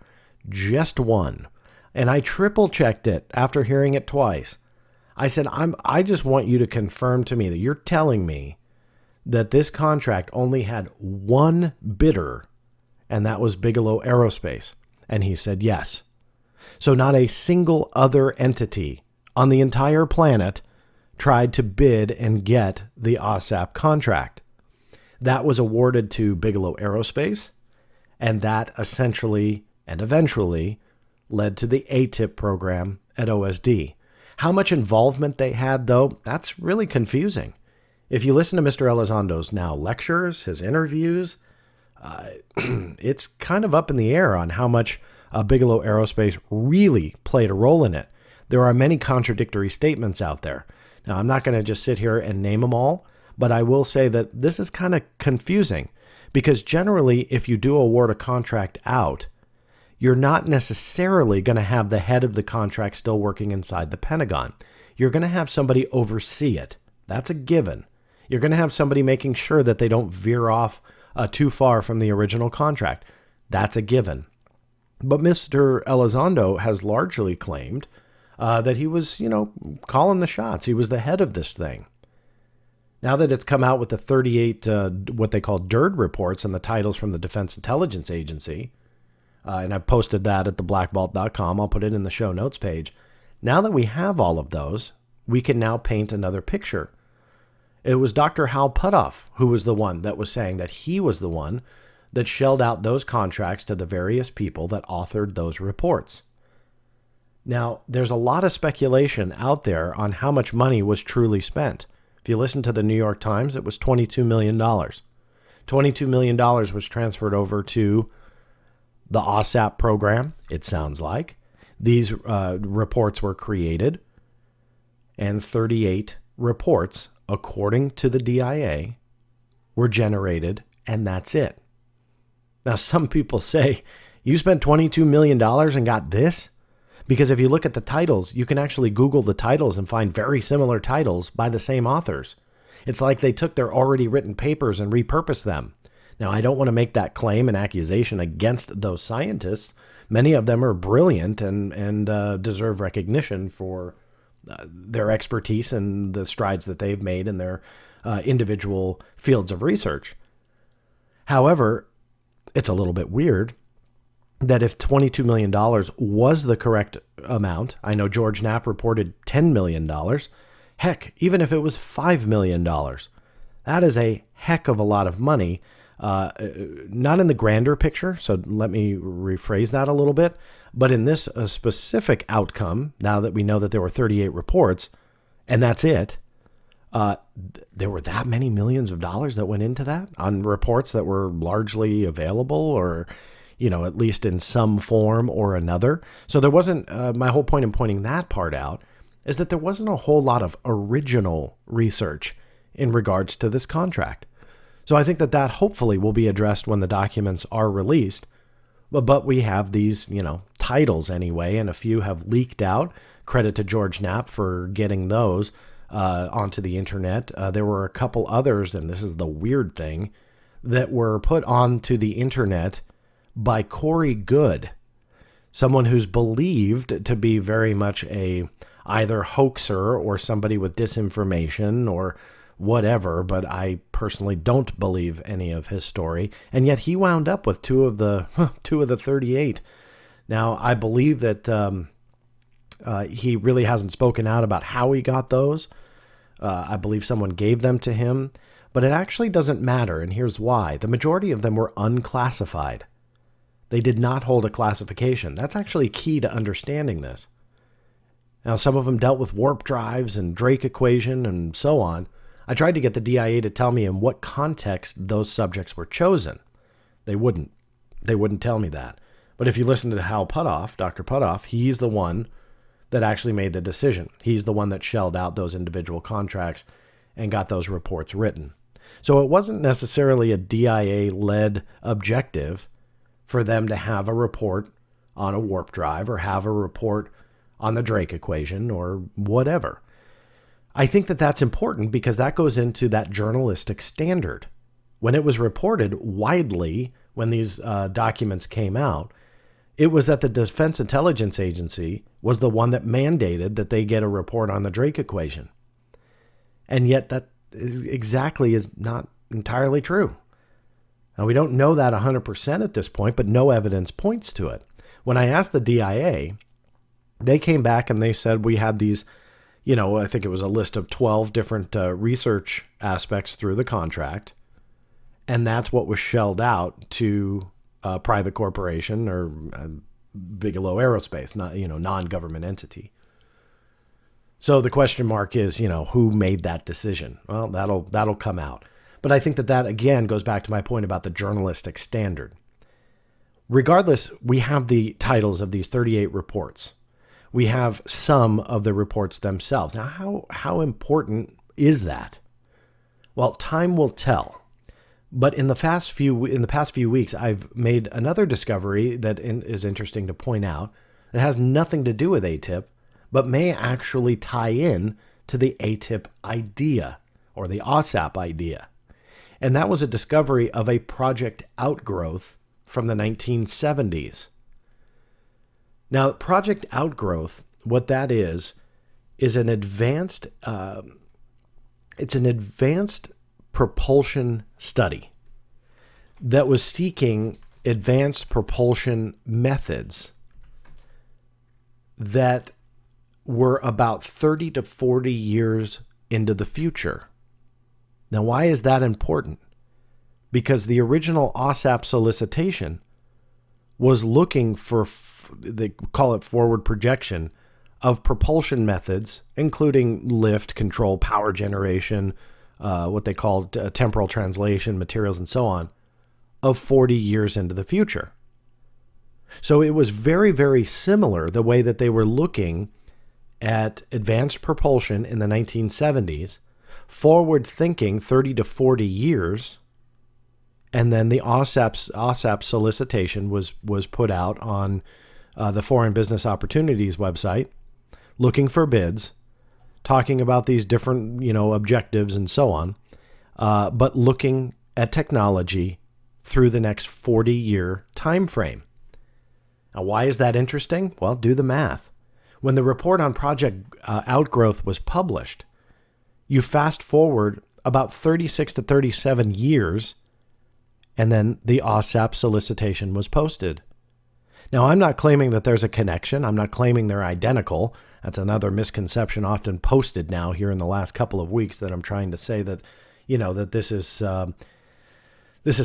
just one. And I triple checked it after hearing it twice. I said, I just want you to confirm to me that you're telling me that this contract only had one bidder, and that was Bigelow Aerospace. And he said, yes. So not a single other entity on the entire planet tried to bid and get the AATIP contract. That was awarded to Bigelow Aerospace, and that essentially and eventually led to the AATIP program at OSD. How much involvement they had, though, that's really confusing. If you listen to Mr. Elizondo's now lectures, his interviews, it's kind of up in the air on how much Bigelow Aerospace really played a role in it. There are many contradictory statements out there. Now, I'm not going to just sit here and name them all, but I will say that this is kind of confusing because generally, if you do award a contract out, you're not necessarily going to have the head of the contract still working inside the Pentagon. You're going to have somebody oversee it. That's a given. You're going to have somebody making sure that they don't veer off too far from the original contract. That's a given. But Mr. Elizondo has largely claimed that he was, calling the shots. He was the head of this thing. Now that it's come out with the 38, what they call DIRD reports and the titles from the Defense Intelligence Agency, and I've posted that at theblackvault.com. I'll put it in the show notes page. Now that we have all of those, we can now paint another picture. It was Dr. Hal Puthoff who was the one that was saying that he was the one that shelled out those contracts to the various people that authored those reports. Now, there's a lot of speculation out there on how much money was truly spent. If you listen to the New York Times, it was $22 million. $22 million was transferred over to the AATIP program, it sounds like. These reports were created, and 38 reports, according to the DIA, were generated, and that's it. Now, some people say, you spent $22 million and got this? Because if you look at the titles, you can actually Google the titles and find very similar titles by the same authors. It's like they took their already written papers and repurposed them. Now, I don't want to make that claim and accusation against those scientists. Many of them are brilliant and deserve recognition for their expertise and the strides that they've made in their individual fields of research. However, it's a little bit weird that if $22 million was the correct amount, I know George Knapp reported $10 million. Heck, even if it was $5 million, that is a heck of a lot of money. Not in the grander picture, so let me rephrase that a little bit. But in this specific outcome, now that we know that there were 38 reports, and that's it, there were that many millions of dollars that went into that on reports that were largely available or, at least in some form or another. So there wasn't, my whole point in pointing that part out is that there wasn't a whole lot of original research in regards to this contract. So I think that hopefully will be addressed when the documents are released. But we have these, titles anyway, and a few have leaked out. Credit to George Knapp for getting those onto the internet. There were a couple others, and this is the weird thing, that were put onto the internet by Corey Good, someone who's believed to be very much a either hoaxer or somebody with disinformation or whatever, but I personally don't believe any of his story. And yet he wound up with two of the 38. Now, I believe that he really hasn't spoken out about how he got those. I believe someone gave them to him, but it actually doesn't matter. And here's why. The majority of them were unclassified. They did not hold a classification. That's actually key to understanding this. Now, some of them dealt with warp drives and Drake equation and so on. I tried to get the DIA to tell me in what context those subjects were chosen. They wouldn't. They wouldn't tell me that. But if you listen to Hal Puthoff, Dr. Puthoff, he's the one that actually made the decision. He's the one that shelled out those individual contracts and got those reports written. So it wasn't necessarily a DIA-led objective for them to have a report on a warp drive or have a report on the Drake equation or whatever. I think that that's important because that goes into that journalistic standard. When it was reported widely, when these documents came out, it was that the Defense Intelligence Agency was the one that mandated that they get a report on the Drake equation. And yet that is not entirely true. Now, we don't know that 100% at this point, but no evidence points to it. When I asked the DIA, they came back and they said we had these, I think it was a list of 12 different research aspects through the contract. And that's what was shelled out to a private corporation or Bigelow Aerospace, not, non-government entity. So the question mark is, who made that decision? Well, that'll come out. But I think that again goes back to my point about the journalistic standard. Regardless, we have the titles of these 38 reports. We have some of the reports themselves. Now, how important is that? Well, time will tell. But in the past few weeks, I've made another discovery that is interesting to point out. It has nothing to do with AATIP, but may actually tie in to the AATIP idea or the OSAP idea. And that was a discovery of a Project Outgrowth from the 1970s. Now, Project Outgrowth, what that is an advanced propulsion study that was seeking advanced propulsion methods that were about 30 to 40 years into the future. Now, why is that important? Because the original OSAP solicitation was looking for, they call it forward projection, of propulsion methods, including lift, control, power generation, what they called temporal translation, materials, and so on, of 40 years into the future. So it was very, very similar the way that they were looking at advanced propulsion in the 1970s, forward thinking 30 to 40 years, and then the OSAP solicitation was put out on the Foreign Business Opportunities website, looking for bids, talking about these different, objectives and so on, but looking at technology through the next 40-year time frame. Now, why is that interesting? Well, do the math. When the report on Project Outgrowth was published, you fast forward about 36 to 37 years, and then the OSAP solicitation was posted. Now, I'm not claiming that there's a connection. I'm not claiming they're identical. That's another misconception often posted now here in the last couple of weeks, that I'm trying to say that, that this is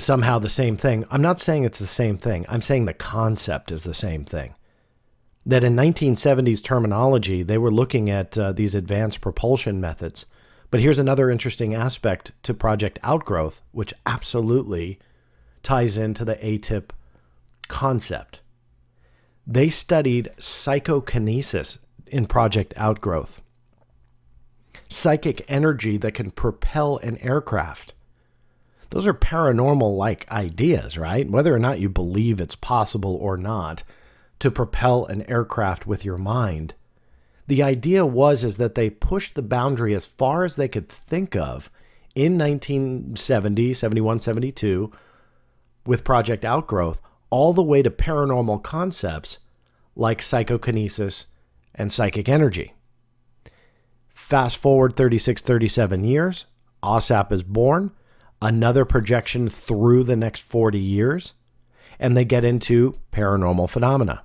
somehow the same thing. I'm not saying it's the same thing. I'm saying the concept is the same thing. That in 1970s terminology, they were looking at these advanced propulsion methods. But here's another interesting aspect to Project Outgrowth, which absolutely ties into the AATIP concept. They studied psychokinesis in Project Outgrowth. Psychic energy that can propel an aircraft. Those are paranormal-like ideas, right? Whether or not you believe it's possible or not to propel an aircraft with your mind. The idea is that they pushed the boundary as far as they could think of in 1970, 71, 72 with Project Outgrowth, all the way to paranormal concepts like psychokinesis and psychic energy. Fast forward 36, 37 years, OSAP is born, another projection through the next 40 years, and they get into paranormal phenomena.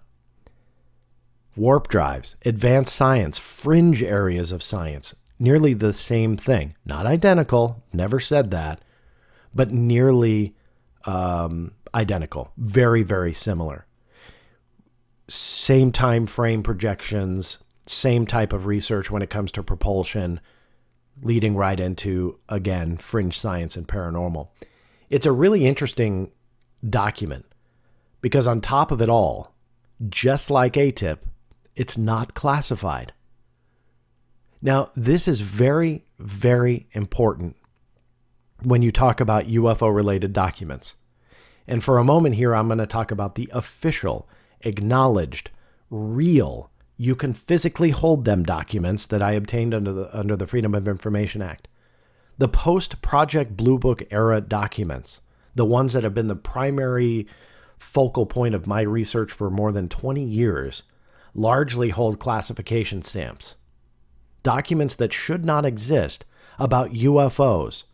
Warp drives, advanced science, fringe areas of science, nearly the same thing. Not identical, never said that, but nearly identical. Very, very similar. Same time frame projections, same type of research when it comes to propulsion, leading right into, again, fringe science and paranormal. It's a really interesting document because on top of it all, just like AATIP, it's not classified. Now, this is very, very important when you talk about UFO-related documents. And for a moment here, I'm going to talk about the official, acknowledged, real, you can physically hold them documents that I obtained under the Freedom of Information Act. The post-Project Blue Book era documents, the ones that have been the primary focal point of my research for more than 20 years, largely hold classification stamps. Documents that should not exist about UFOs.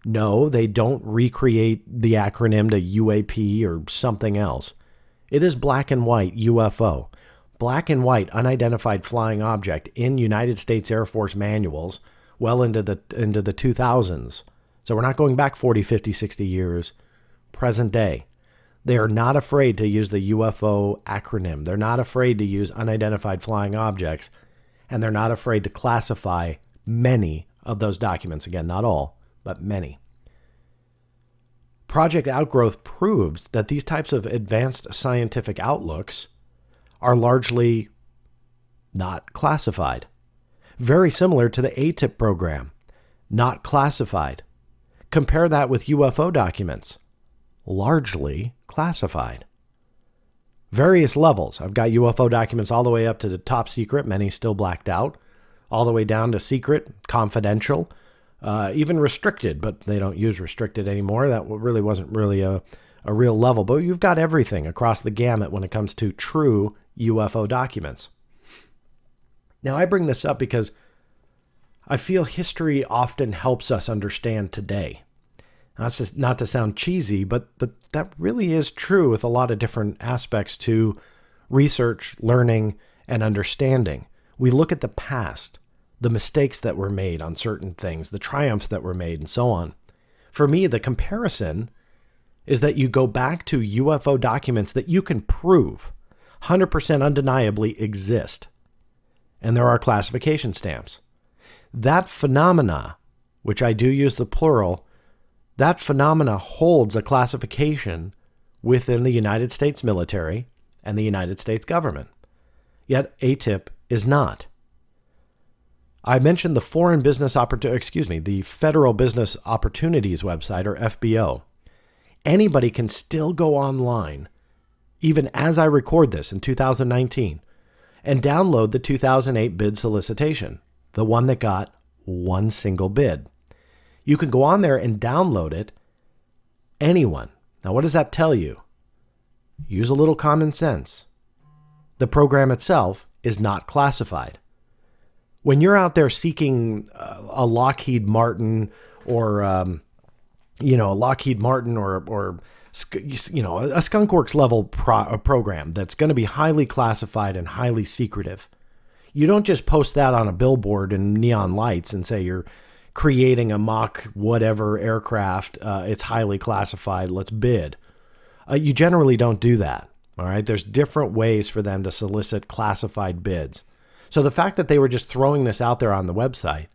No, they don't recreate the acronym to UAP or something else. It is black and white UFO. Black and white unidentified flying object in United States Air Force manuals well into the 2000s. So we're not going back 40, 50, 60 years. Present day. They are not afraid to use the UFO acronym. They're not afraid to use unidentified flying objects, and they're not afraid to classify many of those documents. Again, not all, but many. Project Outgrowth proves that these types of advanced scientific outlooks are largely not classified. Very similar to the AATIP program, not classified. Compare that with UFO documents, largely classified. Various levels. I've got UFO documents all the way up to the top secret, many still blacked out, all the way down to secret, confidential, even restricted, but they don't use restricted anymore. That really wasn't really a real level. But you've got everything across the gamut when it comes to true UFO documents. Now, I bring this up because I feel history often helps us understand today. That's just not to sound cheesy, but that really is true with a lot of different aspects to research, learning, and understanding. We look at the past, the mistakes that were made on certain things, the triumphs that were made, and so on. For me, the comparison is that you go back to UFO documents that you can prove 100% undeniably exist. And there are classification stamps. That phenomena, which I do use the plural, that phenomena holds a classification within the United States military and the United States government. Yet AATIP is not. I mentioned the the Federal Business Opportunities website, or FBO. Anybody can still go online, even as I record this in 2019, and download the 2008 bid solicitation, the one that got one single bid. You can go on there and download it. Anyone. Now, what does that tell you? Use a little common sense. The program itself is not classified. When you're out there seeking a Lockheed Martin or a Lockheed Martin or a Skunk Works level program that's going to be highly classified and highly secretive, you don't just post that on a billboard in neon lights and say you're creating a mock whatever aircraft, it's highly classified, let's bid. You generally don't do that. All right. There's different ways for them to solicit classified bids. So the fact that they were just throwing this out there on the website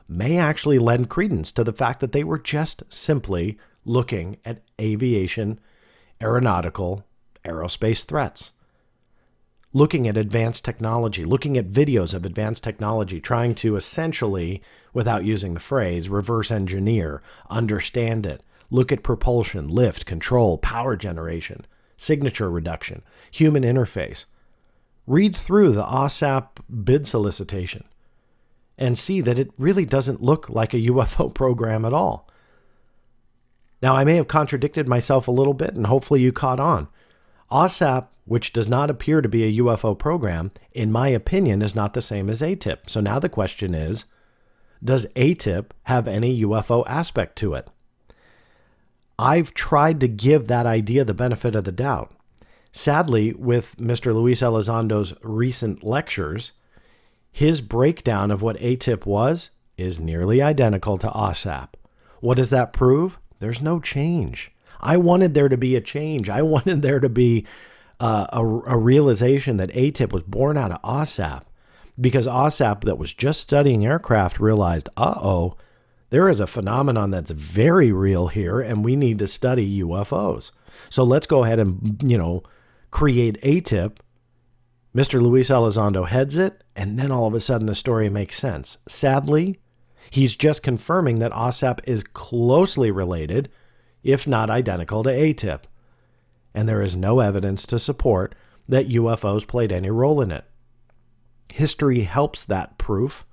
may actually lend credence to the fact that they were just simply looking at aviation, aeronautical, aerospace threats. Looking at advanced technology, looking at videos of advanced technology, trying to essentially, without using the phrase, reverse engineer, understand it, look at propulsion, lift, control, power generation, signature reduction, human interface. Read through the AATIP bid solicitation and see that it really doesn't look like a UFO program at all. Now, I may have contradicted myself a little bit, and hopefully you caught on. AATIP, which does not appear to be a UFO program, in my opinion, is not the same as AATIP. So now the question is, does AATIP have any UFO aspect to it? I've tried to give that idea the benefit of the doubt. Sadly, with Mr. Luis Elizondo's recent lectures, his breakdown of what AATIP was is nearly identical to AATIP. What does that prove? There's no change. I wanted there to be a change. I wanted there to be a realization that AATIP was born out of AATIP, because AATIP that was just studying aircraft realized, there is a phenomenon that's very real here, and we need to study UFOs. So let's go ahead and, create AATIP. Mr. Luis Elizondo heads it, and then all of a sudden the story makes sense. Sadly, he's just confirming that AATIP is closely related, if not identical, to AATIP. And there is no evidence to support that UFOs played any role in it. History helps that proof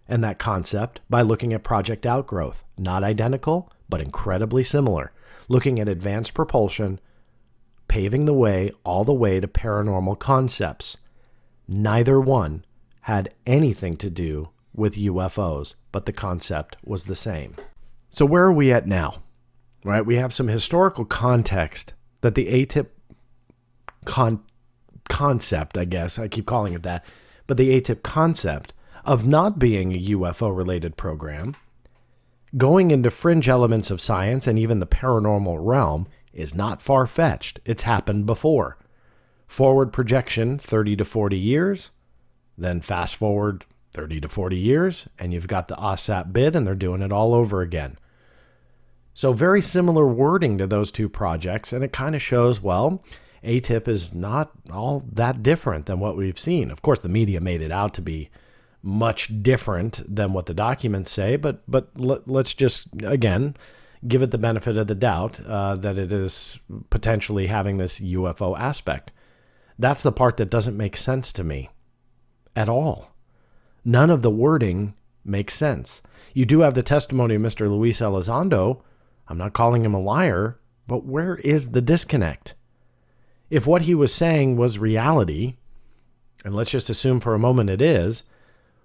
and that concept by looking at Project Outgrowth. Not identical, but incredibly similar. Looking at advanced propulsion, paving the way all the way to paranormal concepts. Neither one had anything to do with UFOs, but the concept was the same. So where are we at now? Right? We have some historical context that the AATIP concept, I guess, I keep calling it that, but the AATIP concept of not being a UFO-related program, going into fringe elements of science and even the paranormal realm is not far-fetched. It's happened before. Forward projection, 30 to 40 years, then fast forward 30 to 40 years, and you've got the OSAP bid, and they're doing it all over again. So very similar wording to those two projects, and it kind of shows, well, AATIP is not all that different than what we've seen. Of course, the media made it out to be much different than what the documents say, but let's just, again, give it the benefit of the doubt that it is potentially having this UFO aspect. That's the part that doesn't make sense to me at all. None of the wording makes sense. You do have the testimony of Mr. Luis Elizondo. I'm not calling him a liar, but where is the disconnect? If what he was saying was reality, and let's just assume for a moment it is,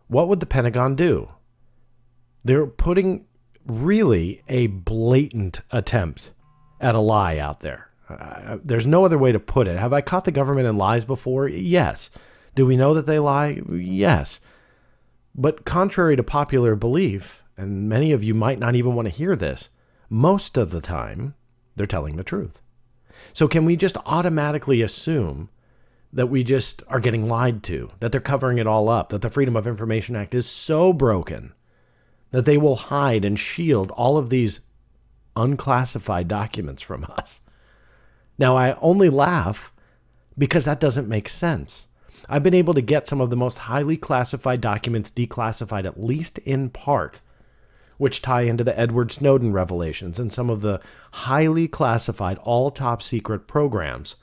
what would the Pentagon do? They're putting really a blatant attempt at a lie out there. There's no other way to put it. Have I caught the government in lies before? Yes. Do we know that they lie? Yes. But contrary to popular belief, and many of you might not even want to hear this, most of the time, they're telling the truth. So can we just automatically assume that we just are getting lied to, that they're covering it all up, that the Freedom of Information Act is so broken that they will hide and shield all of these unclassified documents from us? Now, I only laugh because that doesn't make sense. I've been able to get some of the most highly classified documents declassified, at least in part, which tie into the Edward Snowden revelations and some of the highly classified, all top secret programs,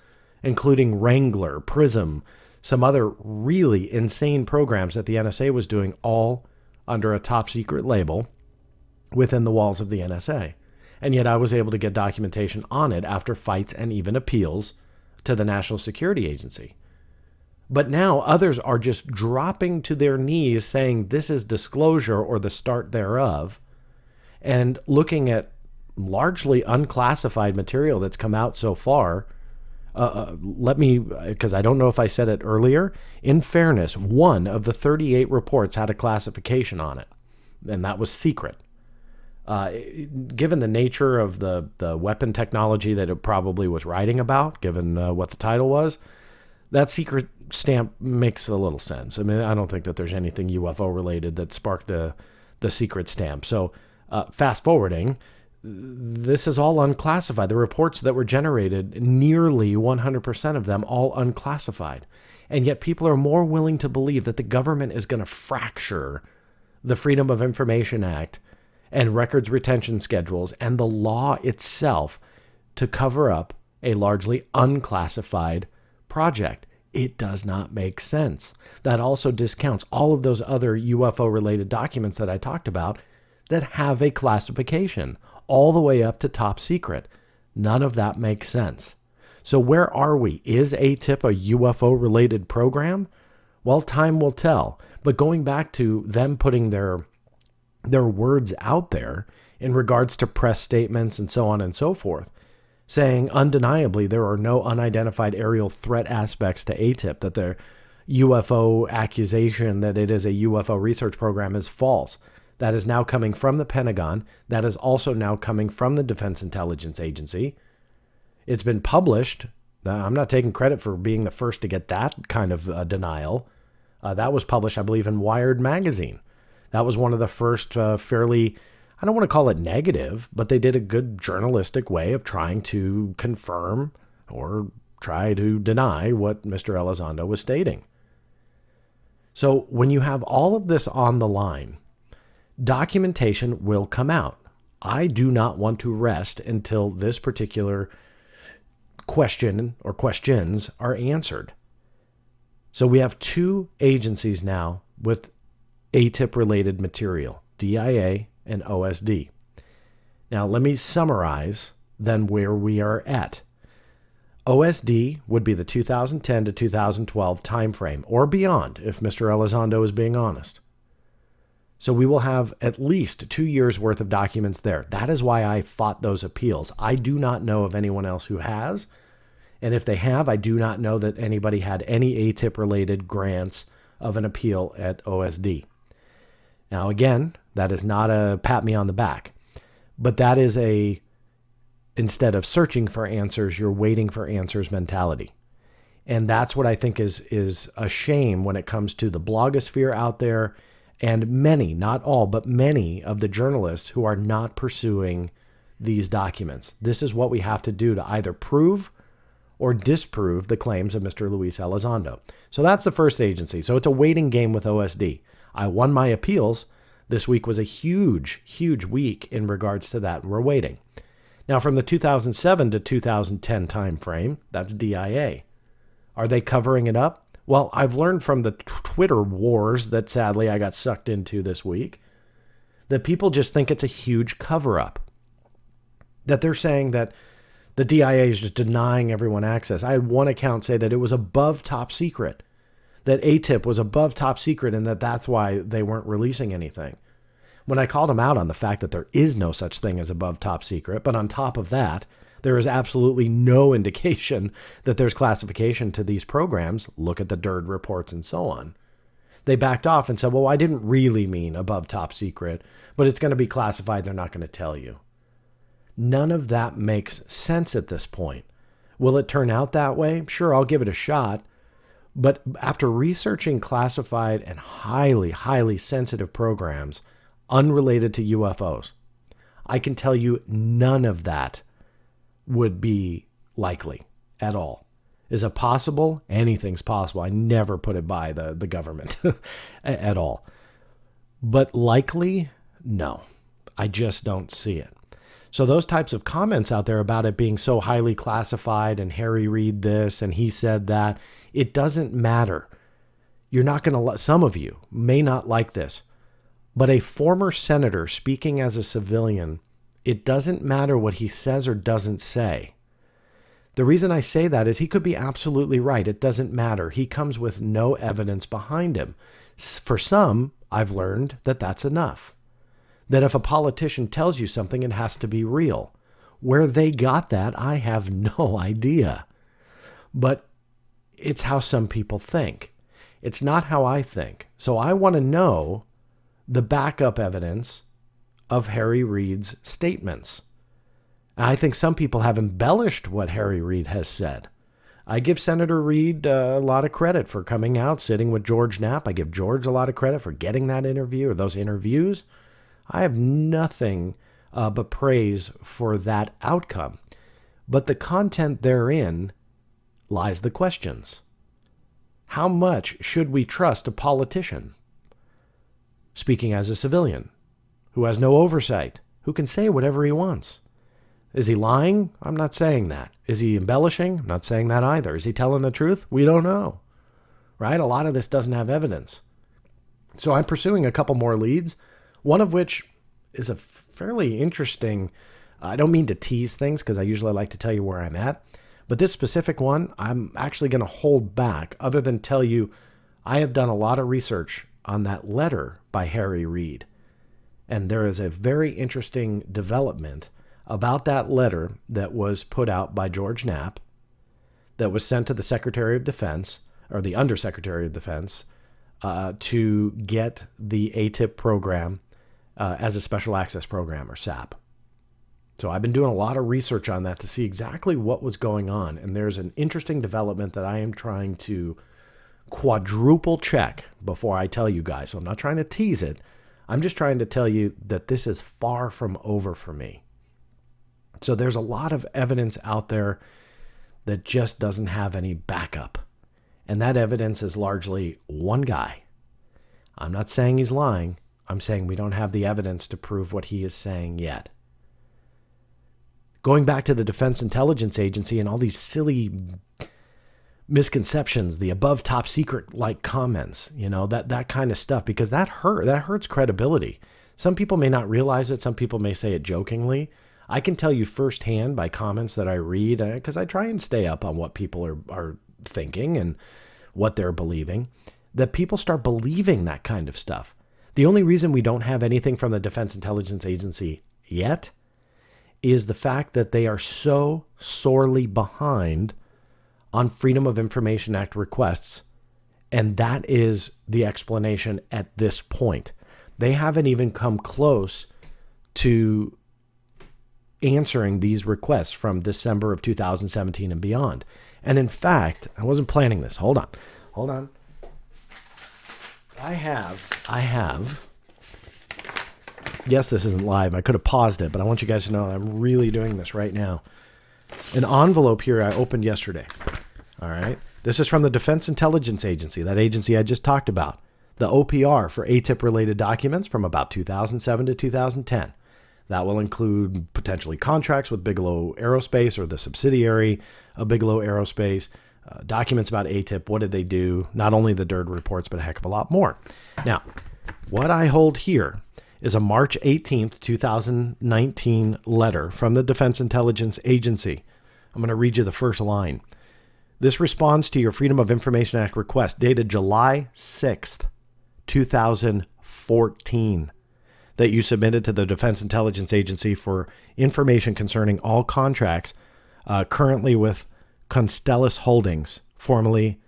including Wrangler, Prism, some other really insane programs that the NSA was doing, all under a top secret label within the walls of the NSA. And yet I was able to get documentation on it after fights and even appeals to the National Security Agency. But now others are just dropping to their knees saying this is disclosure or the start thereof, and looking at largely unclassified material that's come out so far. Let me, because I don't know if I said it earlier, in fairness, one of the 38 reports had a classification on it, and that was secret. Given the nature of the weapon technology that it probably was writing about, given what the title was, that secret stamp makes a little sense. I mean, I don't think that there's anything UFO related that sparked the secret stamp. So fast forwarding, this is all unclassified. The reports that were generated, nearly 100% of them all unclassified. And yet people are more willing to believe that the government is going to fracture the Freedom of Information Act and records retention schedules and the law itself to cover up a largely unclassified project. It does not make sense. That also discounts all of those other UFO-related documents that I talked about that have a classification all the way up to top secret. None of that makes sense. So where are we? Is AATIP a UFO-related program? Well, time will tell. But going back to them putting their words out there in regards to press statements and so on and so forth, saying undeniably there are no unidentified aerial threat aspects to AATIP, that their UFO accusation that it is a UFO research program is false. That is now coming from the Pentagon. That is also now coming from the Defense Intelligence Agency. It's been published. I'm not taking credit for being the first to get that kind of denial. That was published, I believe, in Wired magazine. That was one of the first fairly, I don't want to call it negative, but they did a good journalistic way of trying to confirm or try to deny what Mr. Elizondo was stating. So when you have all of this on the line, documentation will come out. I do not want to rest until this particular question or questions are answered. So we have two agencies now with AATIP-related material, DIA and OSD. Now, let me summarize then where we are at. OSD would be the 2010 to 2012 timeframe, or beyond, if Mr. Elizondo is being honest. So we will have at least 2 years worth of documents there. That is why I fought those appeals. I do not know of anyone else who has. And if they have, I do not know that anybody had any AATIP-related grants of an appeal at OSD. Now, again, that is not a pat me on the back, but that is a, instead of searching for answers, you're waiting for answers mentality. And that's what I think is a shame when it comes to the blogosphere out there and many, not all, but many of the journalists who are not pursuing these documents. This is what we have to do to either prove or disprove the claims of Mr. Luis Elizondo. So that's the first agency. So it's a waiting game with OSD. I won my appeals. This week was a huge, huge week in regards to that, and we're waiting. Now, from the 2007 to 2010 timeframe, that's DIA. Are they covering it up? Well, I've learned from the Twitter wars that sadly I got sucked into this week that people just think it's a huge cover-up. That they're saying that the DIA is just denying everyone access. I had one account say that it was above top secret, that AATIP was above top secret, and that's why they weren't releasing anything. When I called them out on the fact that there is no such thing as above top secret, but on top of that, there is absolutely no indication that there's classification to these programs. Look at the DIRD reports and so on. They backed off and said, well, I didn't really mean above top secret, but it's going to be classified. They're not going to tell you. None of that makes sense at this point. Will it turn out that way? Sure, I'll give it a shot. But after researching classified and highly, highly sensitive programs unrelated to UFOs, I can tell you none of that would be likely at all. Is it possible? Anything's possible. I never put it by the government at all. But likely? No. I just don't see it. So those types of comments out there about it being so highly classified and Harry Reid this and he said that, it doesn't matter. You're not going to, some of you may not like this, but a former senator speaking as a civilian, it doesn't matter what he says or doesn't say. The reason I say that is he could be absolutely right. It doesn't matter. He comes with no evidence behind him. For some, I've learned that that's enough. That if a politician tells you something, it has to be real. Where they got that, I have no idea. But it's how some people think. It's not how I think. So I want to know the backup evidence of Harry Reid's statements. I think some people have embellished what Harry Reid has said. I give Senator Reid a lot of credit for coming out, sitting with George Knapp. I give George a lot of credit for getting that interview or those interviews. I have nothing but praise for that outcome. But the content therein lies the questions. How much should we trust a politician? Speaking as a civilian, who has no oversight, who can say whatever he wants. Is he lying? I'm not saying that. Is he embellishing? I'm not saying that either. Is he telling the truth? We don't know. Right? A lot of this doesn't have evidence. So I'm pursuing a couple more leads. One of which is a fairly interesting, I don't mean to tease things because I usually like to tell you where I'm at, but this specific one, I'm actually going to hold back other than tell you I have done a lot of research on that letter by Harry Reid. And there is a very interesting development about that letter that was put out by George Knapp that was sent to the Secretary of Defense, or the Undersecretary of Defense, to get the AATIP program as a special access program, or SAP. So I've been doing a lot of research on that to see exactly what was going on. And there's an interesting development that I am trying to quadruple check before I tell you guys. So I'm not trying to tease it. I'm just trying to tell you that this is far from over for me. So there's a lot of evidence out there that just doesn't have any backup. And that evidence is largely one guy. I'm not saying he's lying. I'm saying we don't have the evidence to prove what he is saying yet. Going back to the Defense Intelligence Agency and all these silly misconceptions, the above top secret like comments, that kind of stuff, because that hurts credibility. Some people may not realize it. Some people may say it jokingly. I can tell you firsthand by comments that I read, because I try and stay up on what people are thinking and what they're believing, that people start believing that kind of stuff. The only reason we don't have anything from the Defense Intelligence Agency yet is the fact that they are so sorely behind on Freedom of Information Act requests. And that is the explanation at this point. They haven't even come close to answering these requests from December of 2017 and beyond. And in fact, I wasn't planning this. Hold on. I have. Yes, this isn't live. I could have paused it, but I want you guys to know I'm really doing this right now. An envelope here I opened yesterday. All right. This is from the Defense Intelligence Agency, that agency I just talked about. The OPR for AATIP-related documents from about 2007 to 2010. That will include potentially contracts with Bigelow Aerospace or the subsidiary of Bigelow Aerospace, documents about AATIP, what did they do, not only the DIRD reports, but a heck of a lot more. Now, what I hold here is a March 18th, 2019 letter from the Defense Intelligence Agency. I'm going to read you the first line. This responds to your Freedom of Information Act request dated July 6th, 2014, that you submitted to the Defense Intelligence Agency for information concerning all contracts currently with Constellus Holdings, formerly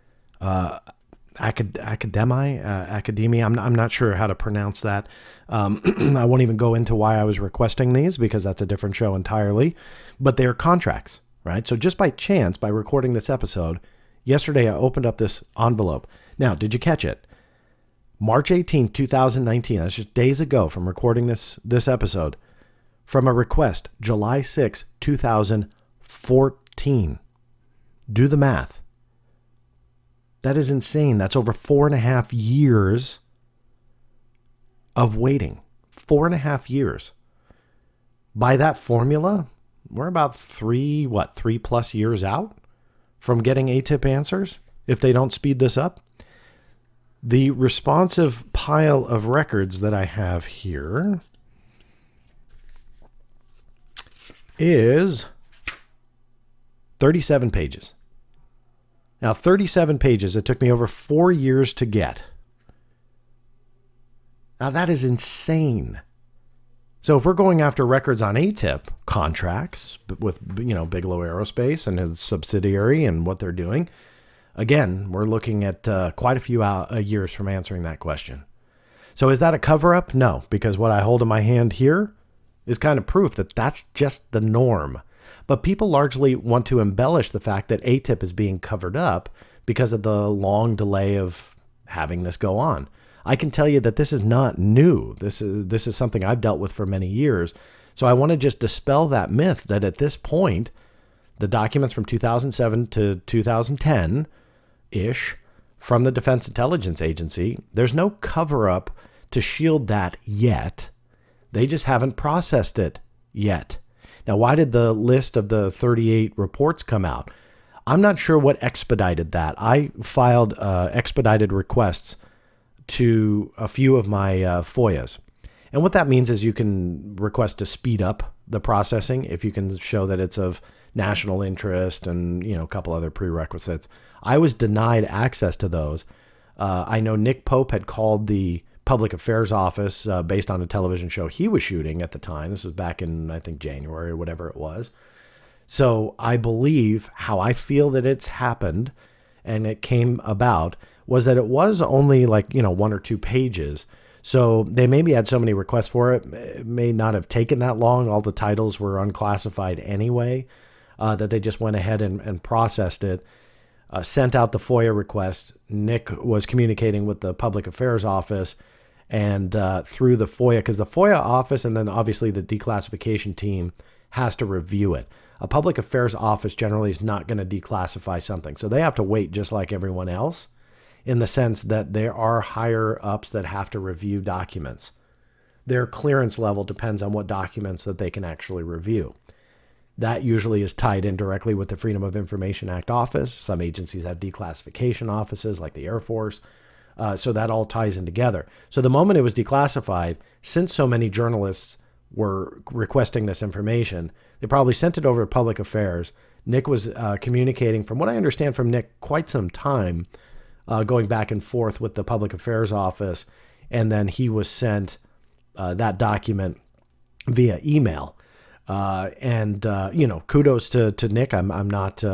Academia. I'm not sure how to pronounce that. I won't even go into why I was requesting these because that's a different show entirely. But they are contracts, right? So just by chance, by recording this episode, yesterday I opened up this envelope. Now, did you catch it? March 18, 2019, that's just days ago from recording this episode, from a request, July 6, 2014. Do the math. That is insane. That's over 4.5 years of waiting. 4.5 years. By that formula, we're about 3+ years out from getting AATIP answers if they don't speed this up. The responsive pile of records that I have here is 37 pages. Now, 37 pages, it took me over 4 years to get. Now, that is insane. So if we're going after records on AATIP contracts with, Bigelow Aerospace and his subsidiary and what they're doing, again, we're looking at quite a few years from answering that question. So is that a cover-up? No, because what I hold in my hand here is kind of proof that that's just the norm. But people largely want to embellish the fact that AATIP is being covered up because of the long delay of having this go on. I can tell you that this is not new. This is something I've dealt with for many years. So I want to just dispel that myth that at this point, the documents from 2007 to 2010-ish from the Defense Intelligence Agency, there's no cover-up to shield that yet. They just haven't processed it yet. Now, why did the list of the 38 reports come out? I'm not sure what expedited that. I filed expedited requests to a few of my FOIAs. And what that means is you can request to speed up the processing if you can show that it's of national interest and, a couple other prerequisites. I was denied access to those. I know Nick Pope had called the Public Affairs Office based on a television show he was shooting at the time. This was back in, I think, January or whatever it was. So I believe how I feel that it's happened and it came about was that it was only 1 or 2 pages. So they maybe had so many requests for it. It may not have taken that long. All the titles were unclassified anyway, that they just went ahead and processed it, sent out the FOIA request. Nick was communicating with the Public Affairs Office and through the FOIA, because the FOIA office and then obviously the declassification team has to review it. A Public Affairs Office generally is not going to declassify something. So they have to wait just like everyone else in the sense that there are higher ups that have to review documents. Their clearance level depends on what documents that they can actually review. That usually is tied in directly with the Freedom of Information Act office. Some agencies have declassification offices like the Air Force. So that all ties in together. So the moment it was declassified, since so many journalists were requesting this information. They probably sent it over to public affairs. Nick was communicating, from what I understand from Nick, quite some time, going back and forth with the public affairs office. And then he was sent that document via email. Kudos to Nick. I'm not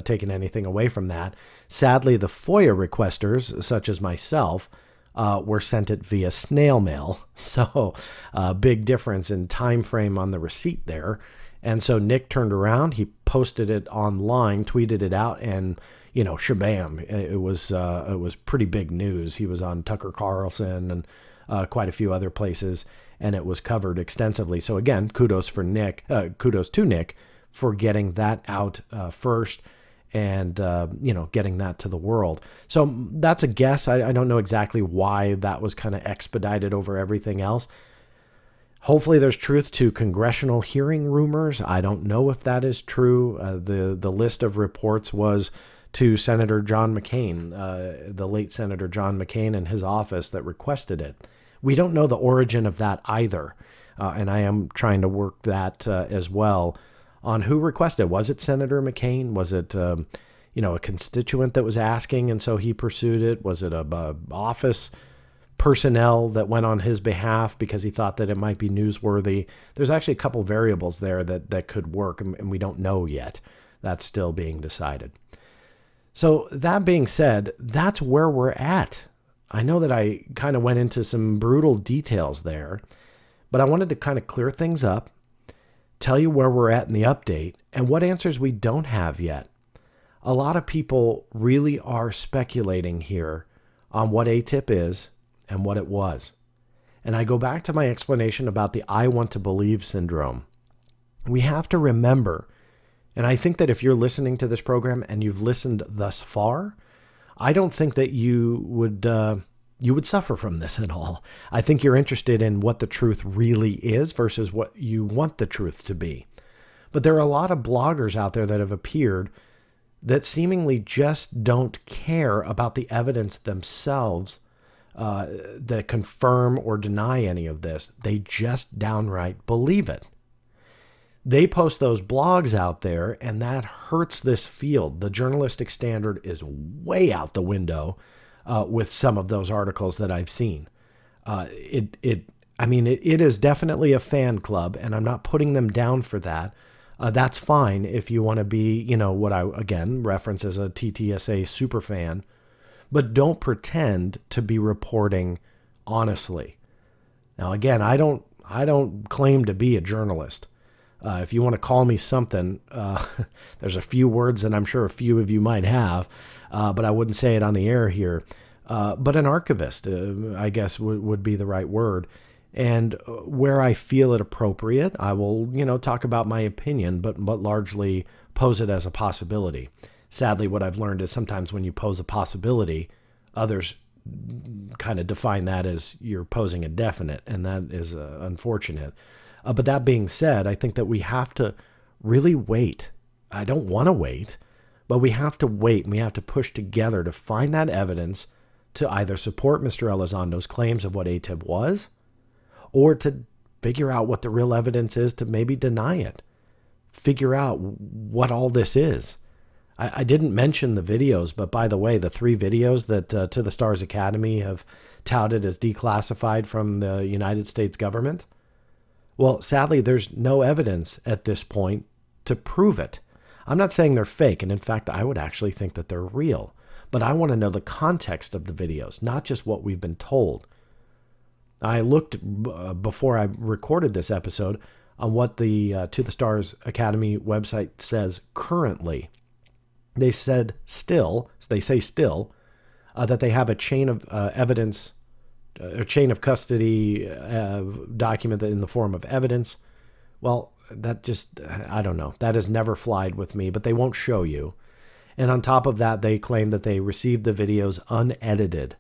taking anything away from that. Sadly, the FOIA requesters, such as myself, were sent it via snail mail. So big difference in time frame on the receipt there. And so Nick turned around, he posted it online, tweeted it out, and shabam! It was pretty big news. He was on Tucker Carlson and quite a few other places, and it was covered extensively. So again, kudos to Nick for getting that out first, and getting that to the world. So that's a guess. I don't know exactly why that was kind of expedited over everything else. Hopefully there's truth to congressional hearing rumors. I don't know if that is true. The list of reports was to Senator John McCain, the late Senator John McCain and his office that requested it. We don't know the origin of that either. And I am trying to work that as well on who requested. Was it Senator McCain? Was it a constituent that was asking and so he pursued it? Was it a office personnel that went on his behalf because he thought that it might be newsworthy? There's actually a couple variables there that could work, and we don't know yet. That's still being decided. So that being said, that's where we're at. I know that I kind of went into some brutal details there, but I wanted to kind of clear things up, tell you where we're at in the update, and what answers we don't have yet. A lot of people really are speculating here on what AATIP is and what it was. And I go back to my explanation about the I want to believe syndrome. We have to remember, and I think that if you're listening to this program and you've listened thus far, I don't think that you would suffer from this at all. I think you're interested in what the truth really is versus what you want the truth to be. But there are a lot of bloggers out there that have appeared that seemingly just don't care about the evidence themselves that confirm or deny any of this. They just downright believe it. They post those blogs out there, and that hurts this field. The journalistic standard is way out the window with some of those articles that I've seen. It is definitely a fan club, and I'm not putting them down for that. That's fine if you want to be, what I, again, reference as a TTSA super fan. But don't pretend to be reporting honestly. Now, again, I don't claim to be a journalist. If you want to call me something, there's a few words that I'm sure a few of you might have, but I wouldn't say it on the air here. But an archivist, I guess, would be the right word. And where I feel it appropriate, I will, talk about my opinion, but largely pose it as a possibility. Sadly, what I've learned is sometimes when you pose a possibility, others kind of define that as you're posing a definite, and that is unfortunate. But that being said, I think that we have to really wait. I don't want to wait, but we have to wait, and we have to push together to find that evidence to either support Mr. Elizondo's claims of what AATIP was, or to figure out what the real evidence is to maybe deny it. Figure out what all this is. I didn't mention the videos, but by the way, the 3 videos that To the Stars Academy have touted as declassified from the United States government, well, sadly, there's no evidence at this point to prove it. I'm not saying they're fake, and in fact, I would actually think that they're real. But I want to know the context of the videos, not just what we've been told. I looked before I recorded this episode on what the To the Stars Academy website says currently. They say still, that they have a chain of evidence, a chain of custody document in the form of evidence. Well, that just, I don't know. That has never flied with me, but they won't show you. And on top of that, they claim that they received the videos unedited.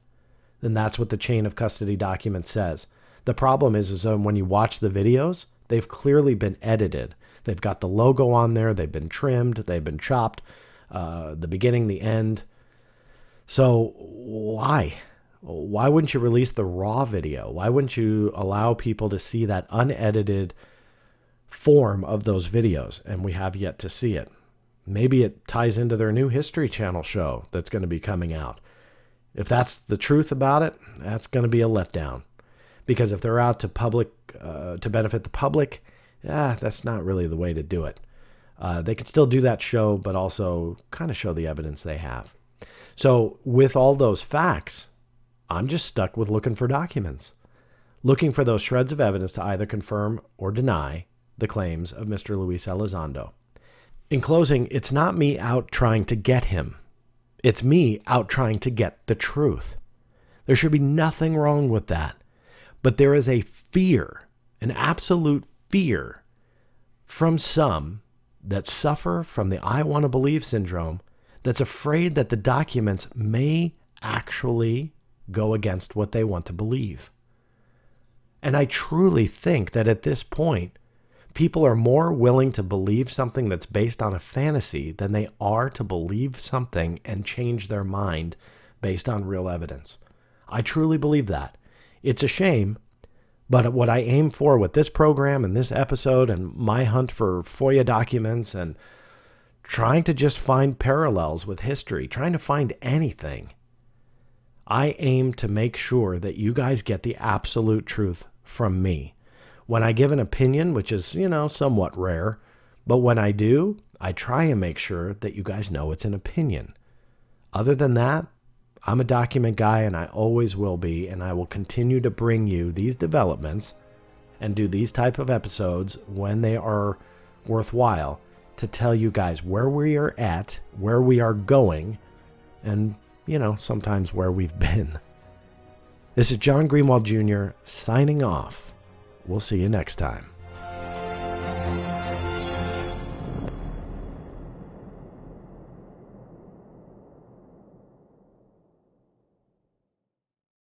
Then that's what the chain of custody document says. The problem is when you watch the videos, they've clearly been edited. They've got the logo on there. They've been trimmed. They've been chopped. The beginning, the end. So why? Why wouldn't you release the raw video? Why wouldn't you allow people to see that unedited form of those videos? And we have yet to see it. Maybe it ties into their new History Channel show that's going to be coming out. If that's the truth about it, that's going to be a letdown. Because if they're out to benefit the public, that's not really the way to do it. They could still do that show, but also kind of show the evidence they have. So with all those facts, I'm just stuck with looking for documents, looking for those shreds of evidence to either confirm or deny the claims of Mr. Luis Elizondo. In closing, it's not me out trying to get him. It's me out trying to get the truth. There should be nothing wrong with that. But there is a fear, an absolute fear from some that suffer from the I want to believe syndrome, that's afraid that the documents may actually go against what they want to believe. And I truly think that at this point, people are more willing to believe something that's based on a fantasy than they are to believe something and change their mind based on real evidence. I truly believe that. It's a shame, but what I aim for with this program and this episode and my hunt for FOIA documents and trying to just find parallels with history, trying to find anything, I aim to make sure that you guys get the absolute truth from me. When I give an opinion, which is, somewhat rare, but when I do, I try and make sure that you guys know it's an opinion. Other than that, I'm a document guy and I always will be, and I will continue to bring you these developments and do these type of episodes when they are worthwhile to tell you guys where we are at, where we are going, and, sometimes where we've been. This is John Greenewald Jr. signing off. We'll see you next time.